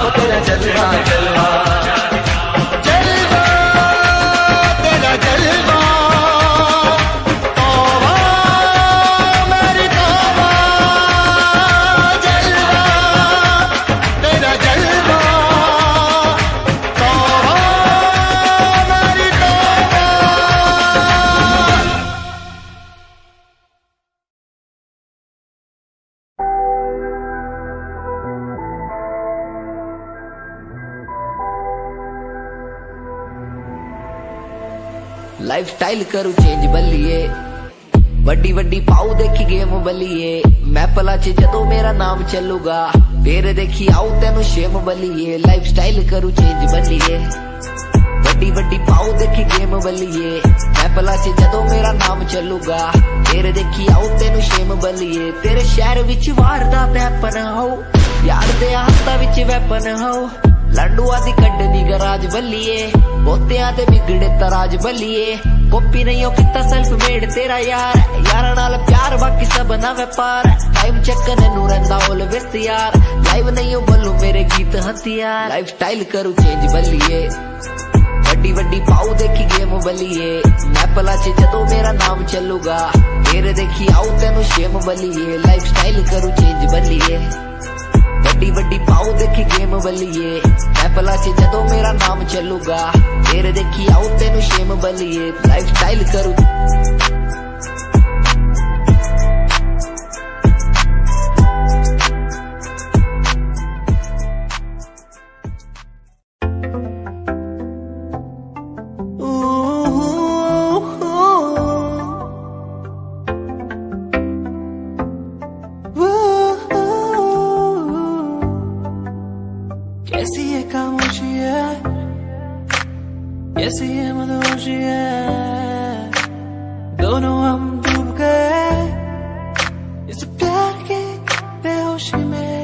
ओ तेरा जलवा जलवा, जलवा तेरा जलवा, तौबा मेरी तौबा, जलवा तेरा जलवा, तौबा मेरी तौबा। लाइफ स्टाइल करूँ चेंज बल्लिए, वड्डी वड्डी पाऊ देखी गेम बल्लिए, मैं पला च जदों मेरा नाम चलूगा, फिर देखी आऊ तेनू शेम बल्लिए। लाइफ स्टाइल करूँ चेंज बल्लिए, वड्डी वड्डी पाऊ देखी गेम बल्लिए, मैं पला च जदों मेरा नाम चलूगा, फिर देखी आऊ तेनू शेम बल्लिए। तेरे शहर विच वारदात हैपन हो, यार दे हाथां विच वैपन हो, लंडुआ दी कड्डनी गराज बल्लिए, बोतियां ते बिगड़े तराज बल्लिए। कॉपी नहीं हो किता सेल्फ मेड तेरा यार, यार नाल प्यार बाकी सब ना व्यापार, टाइम चेक नू रंदा ऑलवेज तैयार, लाइव नहीं हो बोलू मेरे गीत हथियार। लाइफ स्टाइल करूँ चेंज बल्लिए, वड्डी वड्डी पाऊ देखी गेम बल्लिए, मैं पला च जदों मेरा नाम चलूगा, फिर देखी आऊ तेनू शेम बल्लिए। लाइफ स्टाइल करूँ चेंज बल्लिए, वड्डी वड्डी पाऊ देखी गेम बल्लिए, मैं पला च जदों मेरा नाम चलूगा, फिर देखी आऊ तेनू शेम बल्लिए। लाइफ स्टाइल करूँ कैसी ये खामोशी है, कैसी ये मदहोशी है, दोनों हम डूब गए इस प्यार के बेहोशी में।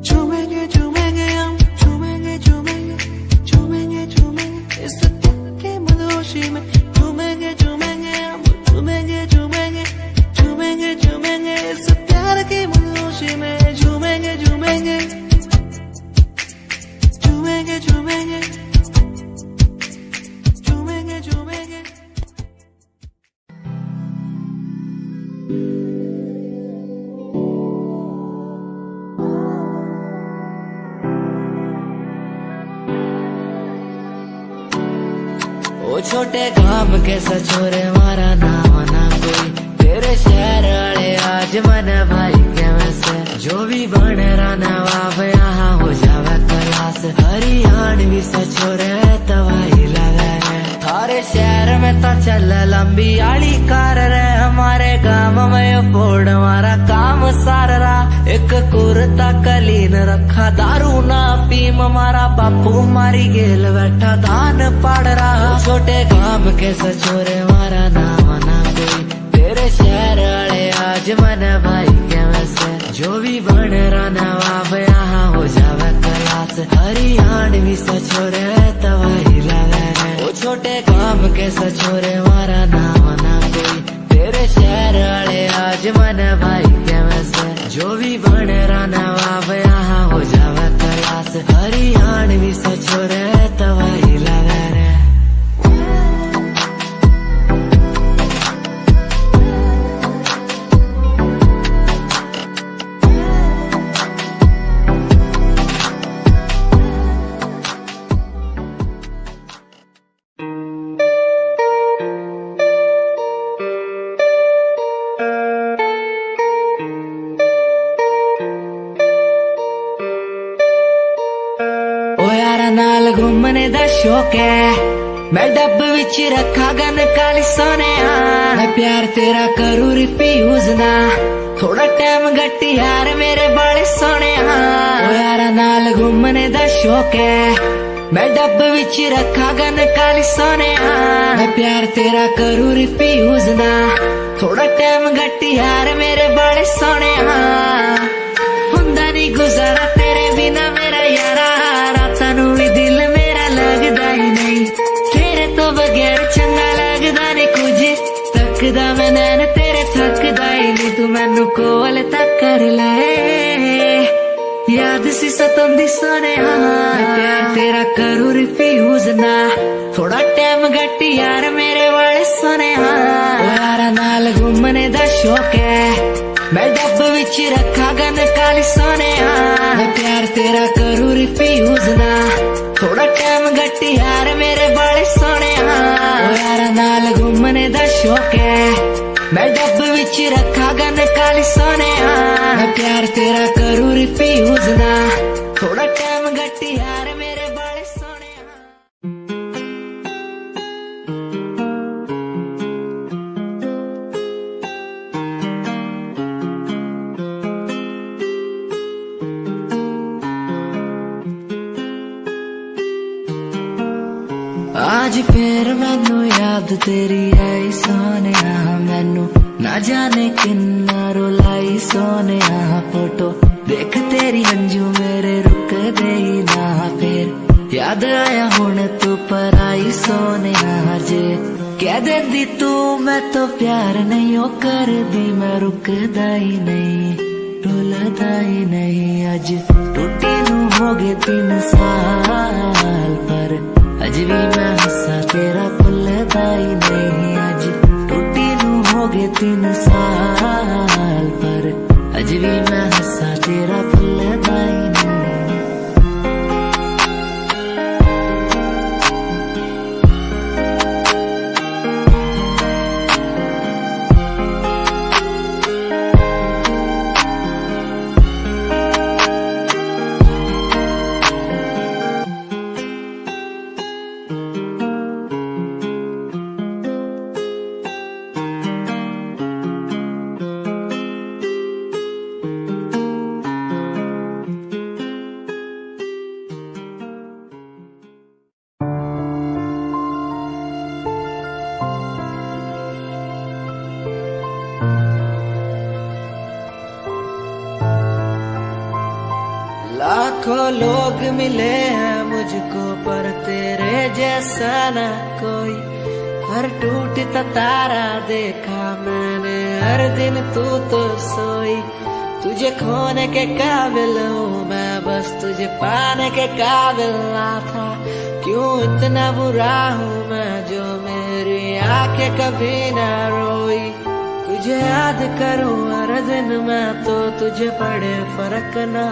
झूमेंगे झूमेंगे हम, झूमेंगे झूमेंगे झूमेंगे झूमेंगे इस प्यार के मदहोशी में। झूमेंगे झूमेंगे हम, झूमेंगे झूमेंगे झूमेंगे झूमेंगे इस प्यार के मदहोशी में। झूमेंगे झूमेंगे झूमेंगे झूमेंगे झूमेंगे झूमेंगे। ओ छोटे काम के सचोरे मारा नाम ना कोई, तेरे शहर वाले आज मन भाई के वैसे, जो भी बन रहा नवाब यहाँ हो जावे क्लास, हरियाणवी सचोरे तवाही लगे है। थारे शहर में तो चल लंबी आड़ी कार रे, हमारे गाँव में फोड़ हमारा काम सार रहा। एक कुर्ता कलीन रखा, दारू ना पीम, हमारा बापू मारी गेल बैठा दान पाड़ रहा। छोटे काम के सचोरे मारा नाम ना कोई, तेरे शहर वाले आज मन भाई के वैसे, जो भी बन रहा नवाब यहाँ हो जावे क्लास, हरियाणवी सचोरे तवाही लगे है। ओ छोटे काम के सचोरे मारा नाम ना कोई, तेरे शहर वाले आज मन भाई के वैसे, जो भी बन रहा नवाब यहाँ हो जावे क्लास, हरियाणवी सचोरे तवाही लगे रे। घूमने दा शौक है मैं डब विच रखा गन काली सोने मैं प्यार तेरा करूं रिफ्यूज ना थोड़ा टाइम घट यार मेरे बाले सोने यारा नाल घूमने दा शौक है मैं डब विच रखा गन काली सोने मैं प्यार तेरा करूं रिफ्यूज ना थोड़ा टाइम घट यार मेरे बाले सोने हुंदा नहीं गुजारा तेरे बिना मेरा यारा रातां नूं भी दिल मेरा लगदा ही नहीं तेरे तो बगैर चंगा लगदा नहीं कुछ तकदा मैं नैन तेरे थकदा ही नहीं तू मैनू कोल तक कर ले याद सी सतोंदी सोने प्यार तेरा करूं रिफ्यूज ना थोड़ा टाइम घट यार मेरे वाले सोने यारा नाल घूमने दा शौक है मैं डब विच रखा गन काली सोने मैं प्यार तेरा करूं रिफ्यूज ना थोड़ा टाइम घट यार मेरे बाले सोने यारा नाल घूमने दा शौक है मैं डब विच रखा गन काली सोने मैं प्यार तेरा करूं रिफ्यूज ना थोड़ा टाइम घट यार मेरे बाले सोने आज फिर मैनू याद तेरी आई सोने मैनू ना जाने किन्ना रुलाई सोने फोटो देख तेरी अंजू मेरे रुक दे ना फिर याद आया हुण तू पर आई सोने जे कह देंदी तू मैं तो प्यार नहीं ओ कर दी मैं रुकदा ही नहीं रुलदा ही नहीं अज टूटी नू हो गए 3 साल पर अज भी मैं हंसा तेरा भुलदा ही नहीं अज टूटी नू हो गए 3 साल पर अज भी मैं हंसा तेरा भुलदा ही नहीं लाखों लोग मिले हैं मुझको पर तेरे जैसा ना कोई हर टूटता तारा देखा मैंने हर दिन तू तो सोई तुझे खोने के काबिल हूँ मैं बस तुझे पाने के काबिल ना था क्यों इतना बुरा हूँ मैं जो मेरी आंखें कभी ना रोई तुझे याद करूँ हर दिन मैं तो तुझे पड़े फर्क ना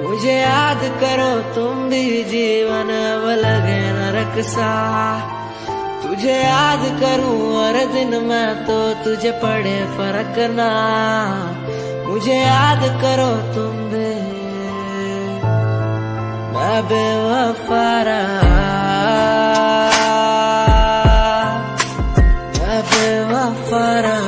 मुझे याद करो तुम भी जीवन अब लगे नरक सा तुझे याद करूं हर दिन मैं तो तुझे पड़े फर्क ना मुझे याद करो तुम भी मैं बेवफा रहा मैं बेवफा रहा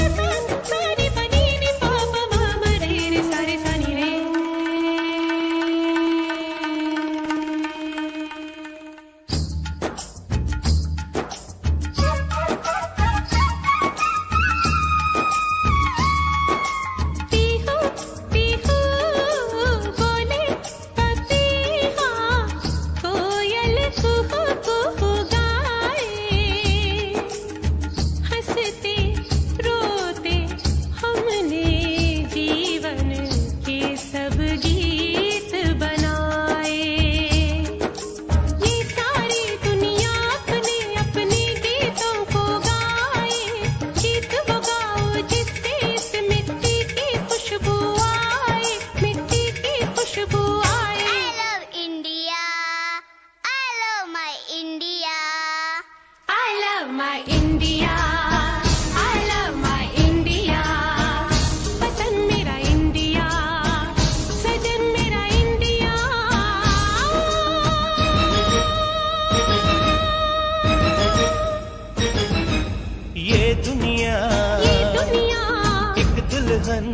दुनिया एक दुल्हन,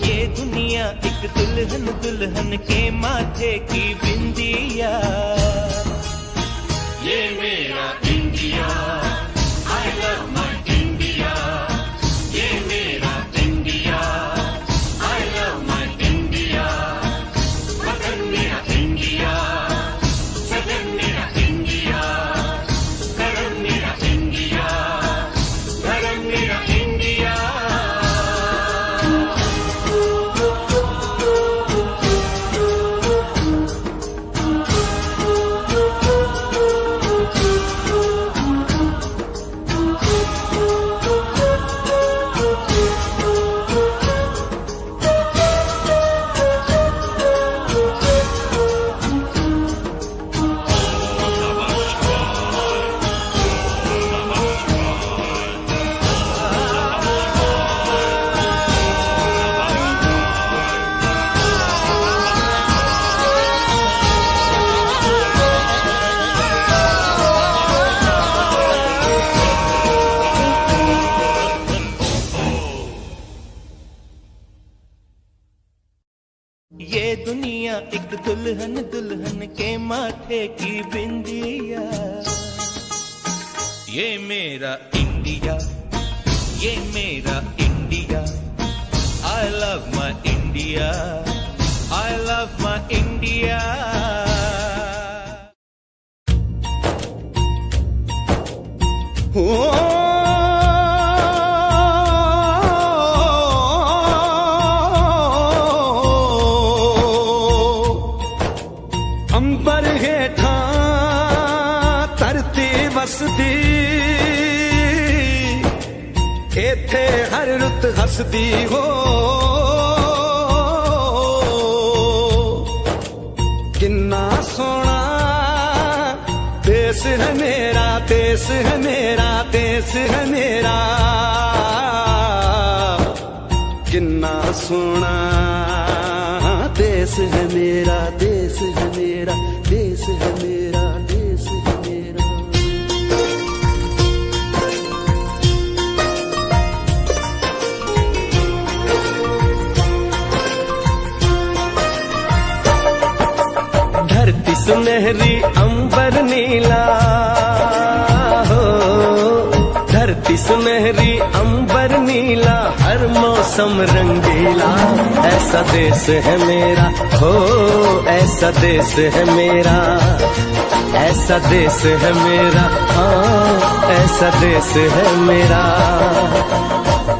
ये दुनिया एक दुल्हन, दुल्हन के माथे की बिंदिया। ये मेरा India, I love my India, ये मेरा India, I love my India, वतन मेरा इंडिया, सदन मेरा इंडिया, करम मेरा इंडिया, धर्म मेरा इंडिया। ये दुनिया एक दुल्हन, दुल्हन के माथे की बिंदिया। ये मेरा इंडिया, ये मेरा India, I love my India, I love my India। अंबर हेठा धरती वसदी, एथे हर रुत हसदी हो। किन्ना सोना देश है मेरा, देश है मेरा, देश है मेरा। किन्ना सोना देश है मेरा, देश है मेरा, देश है मेरा, देश है मेरा। धरती सुनहरी अंबर नीला हो, धरती सुनहरी अंबर नीला, हर मौसम रंगीला। ऐसा देश है मेरा हो, ऐसा देश है मेरा, ऐसा देश है मेरा, हाँ ऐसा देश है मेरा।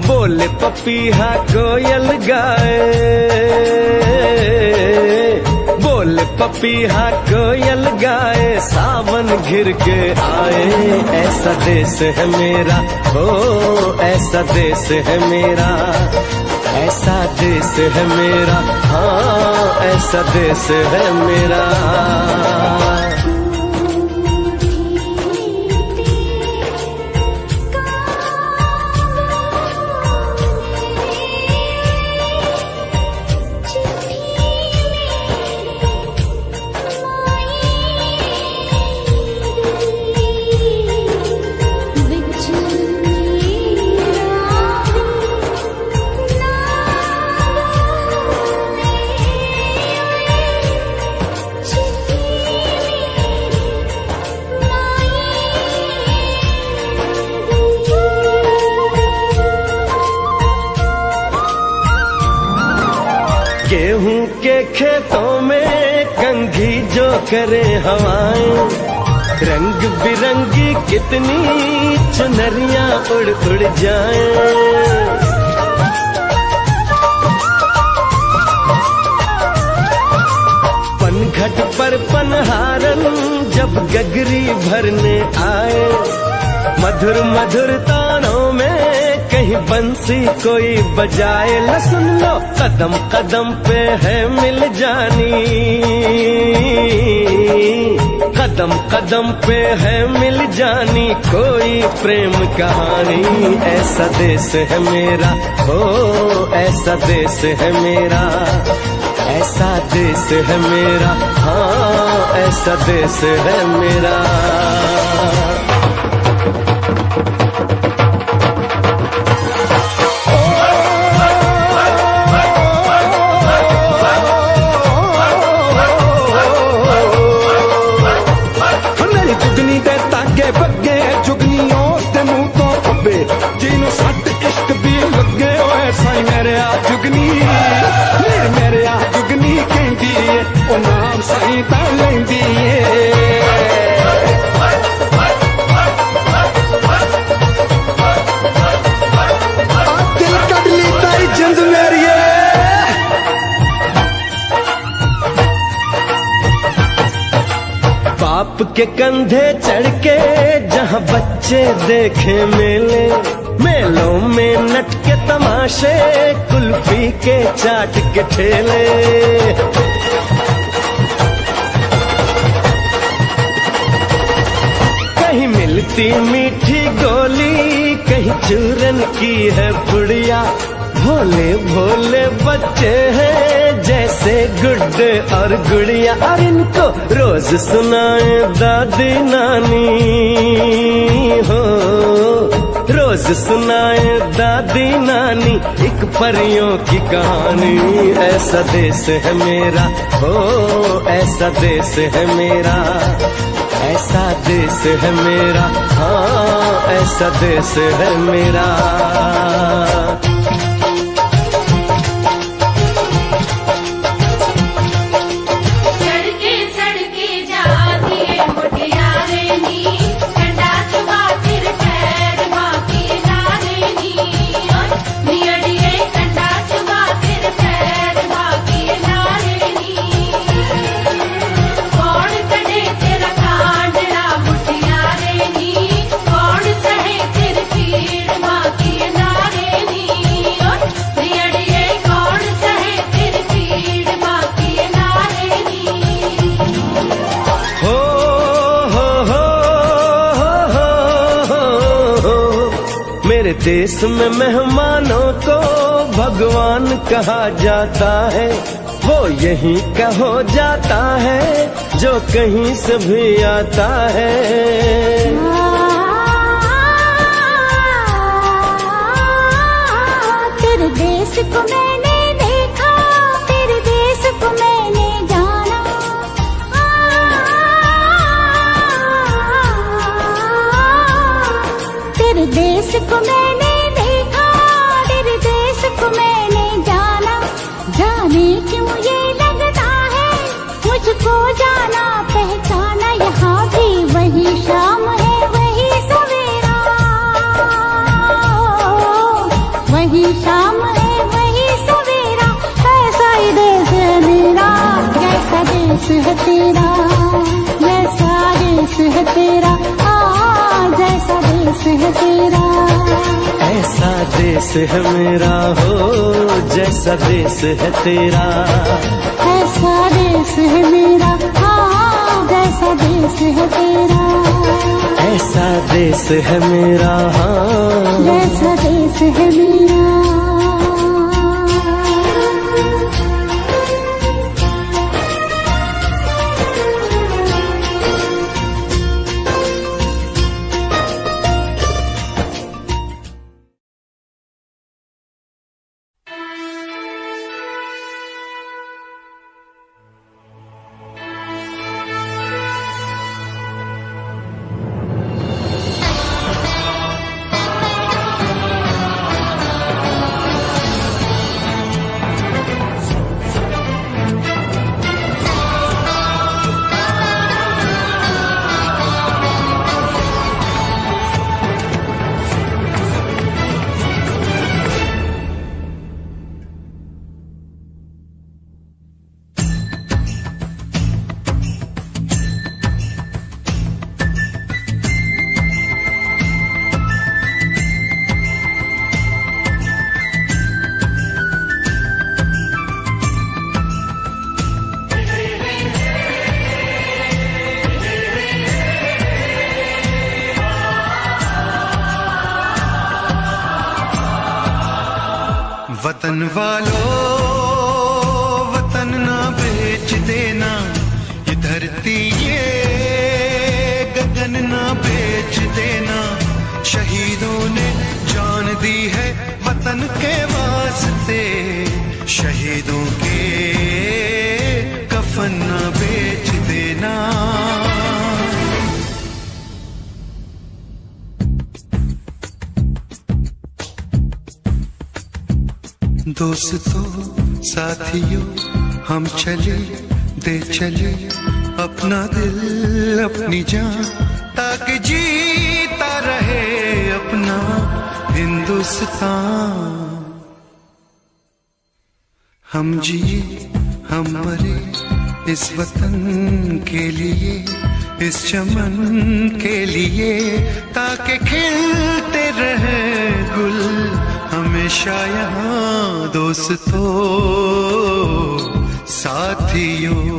बोले पपीहा कोयल गाए, बोले पपीहा कोयल गाए, सावन घिर के आए। ऐसा देश है मेरा हो, ऐसा देश है मेरा, ऐसा देश है मेरा, हाँ ऐसा देश है मेरा। गेहूं के खेतों में कंघी जो करे हवाएं, रंग बिरंगी कितनी चुनरियां उड़ उड़ जाएं। पनघट पर पनहारन जब गगरी भरने आए, मधुर मधुर तानों में कहीं बंसी कोई बजाए। ल सुन लो कदम कदम पे है मिल जानी, कदम कदम पे है मिल जानी कोई प्रेम कहानी। ऐसा देश है मेरा हो, ऐसा देश है मेरा, ऐसा देश है मेरा, हाँ ऐसा देश है मेरा। ਨੂੰ ਸੱਟ ਇਸ਼ਕ ਦੀ ਲੱਗੇ ਓਏ ਸਾਈ ਮੇਰੇ ਆ ਜੁਗਨੀ ਮੇਰੇ ਆ ਜੁਗਨੀ ਕਹਿੰਦੀ ਏ ਉਹ ਨਾਮ ਸਾਈ ਤਾਂ ਲੈਂਦੀ ਏ दिल कट ली तारी जिंद मेरी बाप के कंधे चढ़ के जहाँ बच्चे देखे मेले मेलों में नट के तमाशे कुल्फी के चाट के ठेले कहीं मिलती मीठी गोली कहीं चूरन की है पुड़िया भोले भोले बच्चे हैं जैसे गुड्डे और गुड़िया और इनको रोज सुनाए दादी नानी हो रोज सुनाए दादी नानी एक परियों की कहानी ऐसा देश है मेरा हो ऐसा देश है मेरा ऐसा देश है मेरा हाँ ऐसा देश है मेरा सड़के सड़के जाती है मुटियारे नी कंडा चुबा फिर पैर बाकी नारे नी नियड़िए कंडा चुबा फिर पैर बाकी नारे नी कौन कड़े तेरा कांडड़ा मुटियारे नी कौन सहे तेरी पीड़ बाकी नारे नी नियड़िए कौन सहे तेरी पीड़ बाकी नारे नी हो मेरे देश में मेहमानों को भगवान कहा जाता है वो यहीं का हो जाता है जो कहीं से भी आता है तेरे देश को मैंने देखा तेरे देश को मैंने जाना तेरे देश को मैंने देखा तेरे देश को मैंने जाना जाने क्यों ये लगता है मुझको जाना पहचाना यहाँ भी वही शाम है वही सवेरा वही शाम है वही सवेरा ऐसा ही देश है मेरा जैसा देश है तेरा जैसा देश है तेरा जैसा देश है तेरा ऐसा देश है मेरा हो जैसा देश है तेरा ऐसा देश है मेरा जैसा देश है तेरा ऐसा देश है मेरा हाँ जैसा देश है मेरा वतन वालों वतन ना बेच देना ये धरती ये गगन ना बेच देना शहीदों ने जान दी है वतन के वास्ते शहीदों के कफन ना बेच देना दोस्तों साथियों हम चले दे चले अपना दिल अपनी जान, ताकि जीता रहे अपना हिंदुस्तान। हम जिए हम मरे इस वतन के लिए, इस चमन के लिए, ताकि खिलते रहे गुल हमेशा यहाँ। दोस्तों साथियों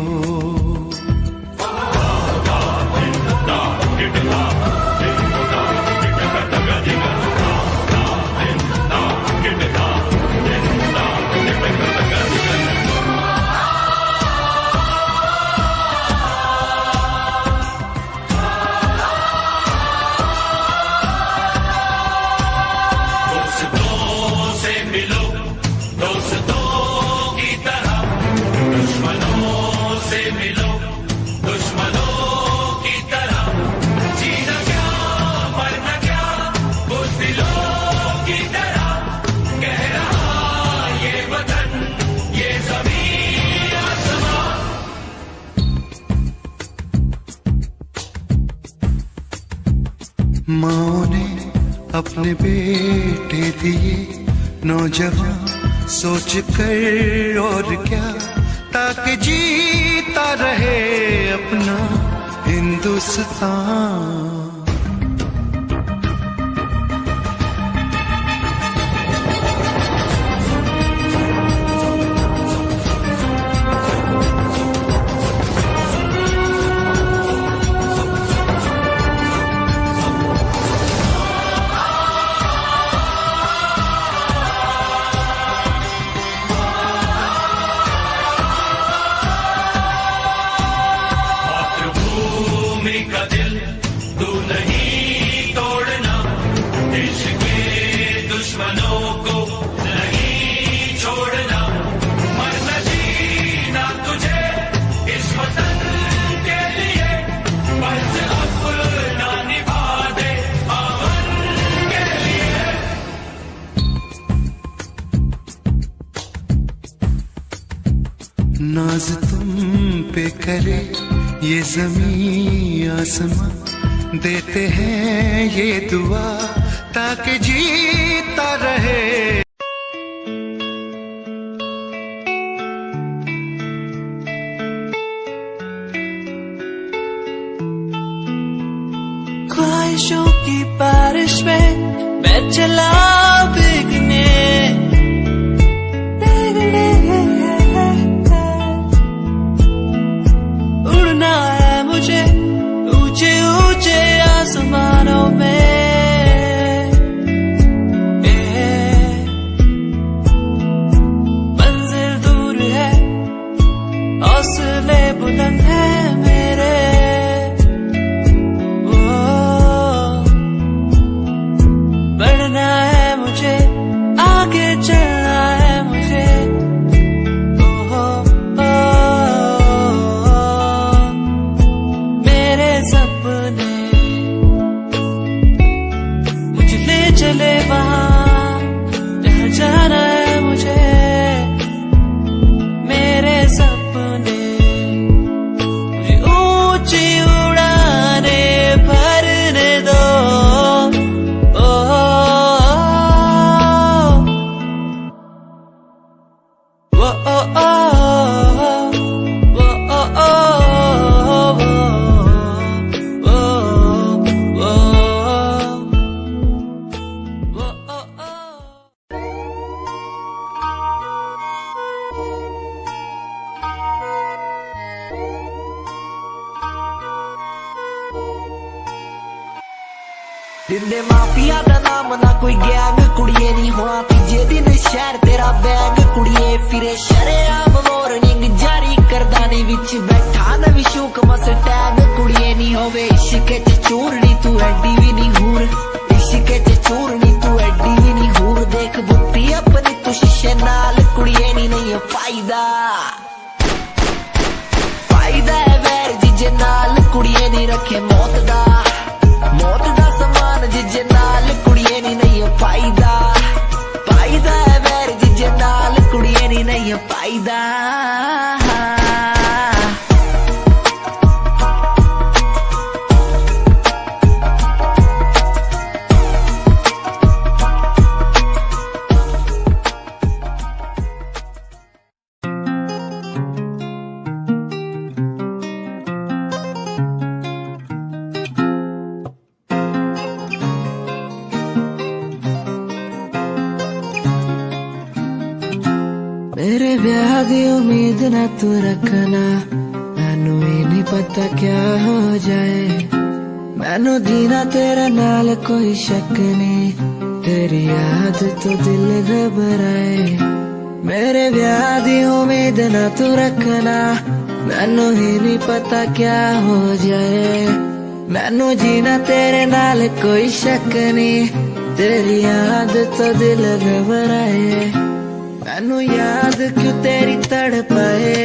माँ ने अपने बेटे दिए नौजवान सोच कर और क्या, ताकि जीता रहे अपना हिंदुस्तान। नाज तुम पे करे ये ज़मीं आसमां, देते हैं ये दुआ ताकि जीता रहे। ख्वाहिशों की बारिश में मैं चला भीगने, उड़ना है मुझे ऊंचे ऊंचे आसमानों में। मंजिल दूर है हौसले बुलंद है मेरे, बढ़ना है मुझे आगे चलना है मुझे। मेरे सपने मुझे ले चले वहाँ जहाँ जाना है मुझे। मेरे सपने मुझे ऊंची उड़ाने भरने दो। जिंदे माफिया दा नाम ना कोई गैंग कुड़िए नहीं होना तीजे दिन शहर तेरा बैग कुड़िए फिरे शरेआम वार्निंग जारी करदानी विच बैठा नवी शूक मस टैग कुड़िए नहीं होवे इश्क च चूरनी तू एडी भी नहीं हूर, इश्क च चूरनी तू एडी भी नहीं हूर। देख बुत्ती अपनी तू शीशे नाल कुड़िए नहीं फायदा, फायदा है वैर जिजे नाल कुड़िए नहीं रखे मौत दा, मौत दा समान जिजे नाल कुड़िए नहीं फायदा, फायदा है वैर जिजे नाल नहीं फायदा। मेरे ब्याह दी उम्मीद ना तू रखना, मैनू ही नहीं पता क्या हो जाए। मैनू जीना तेरे नाल कोई शक नहीं, तेरी याद तो दिल घबराए। मेरे ब्याह दी उम्मीद ना तू रखना, मैनू ही नहीं पता क्या हो जाए। मैनू जीना तेरे नाल कोई शक नहीं, तेरी याद तो दिल घबराए। मैनू याद क्यों तेरी तड़पाए,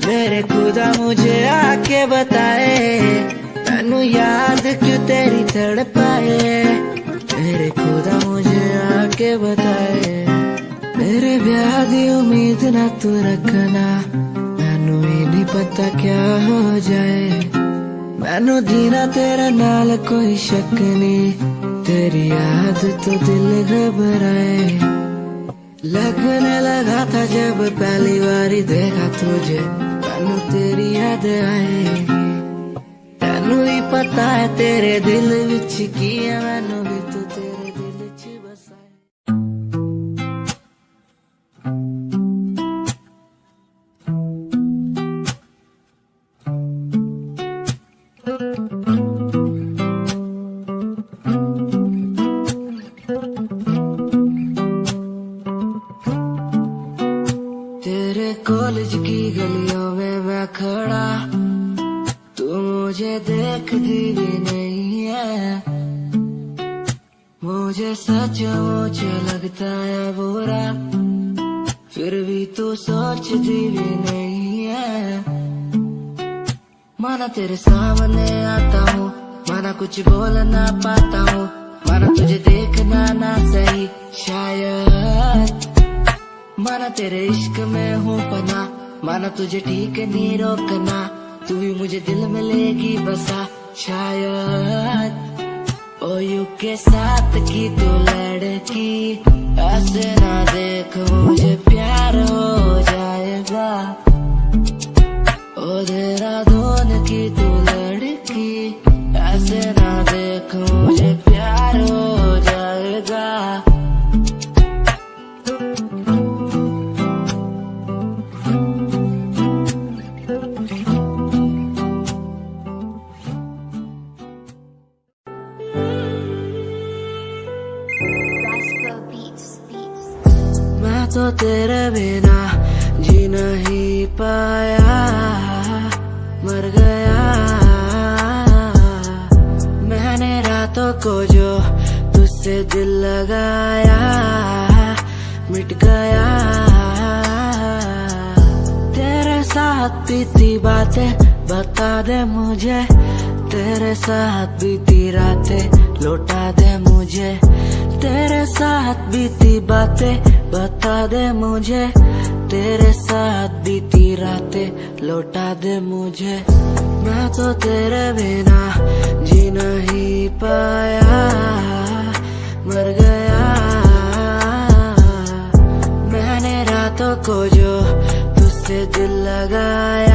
मेरे खुदा मुझे आके बताए। मैनू याद क्यों तेरी तड़पाए, मेरे खुदा मुझे आके बताए। मेरे ब्याह दी उम्मीद ना तू रखना, मैनू ही नहीं पता क्या हो जाए। मैनू जीना तेरे नाल कोई शक नहीं, तेरी याद तो दिल घबराए। लगने लगा था जब पहली बारी देखा तुझे, मैनू तेरी याद आएगी। तैनू ही पता है तेरे दिल विच की है, मैनू भी तू तेरे दिल च बसाए। तेरे कॉलेज की गलियों में मैं खड़ा, तू मुझे देखती भी नहीं है। मुझे सचमुच लगता है बुरा, फिर भी तू सोचती भी नहीं है। माना तेरे सामने आता हूँ, माना कुछ बोल ना पाता हूँ, माना तुझे देखना ना सही शायद। माना तेरे इश्क में हूँ पना, माना तुझे ठीक नहीं रोकना, तू भी मुझे दिल में लेगी बसा शायद। ओ यू के साथ की तू लड़की, ऐसे ना देख मुझे प्यार हो जाएगा। ओ देहरादून की तू लड़की, ऐसे ना देख मुझे प्यार हो जाएगा। मैं तो तेरे बिना जी नहीं पाया, मर गया। मैंने रातों को जो तुझसे दिल लगाया, मिट गया। तेरे साथ बीती बातें बता दे मुझे, तेरे साथ बीती रातें लौटा दे मुझे। तेरे साथ बीती बातें बता दे मुझे, तेरे साथ बीती रातें लौटा दे मुझे। मैं तो तेरे बिना जी नहीं पाया, मर गया। मैंने रातों को जो तुझसे दिल लगाया,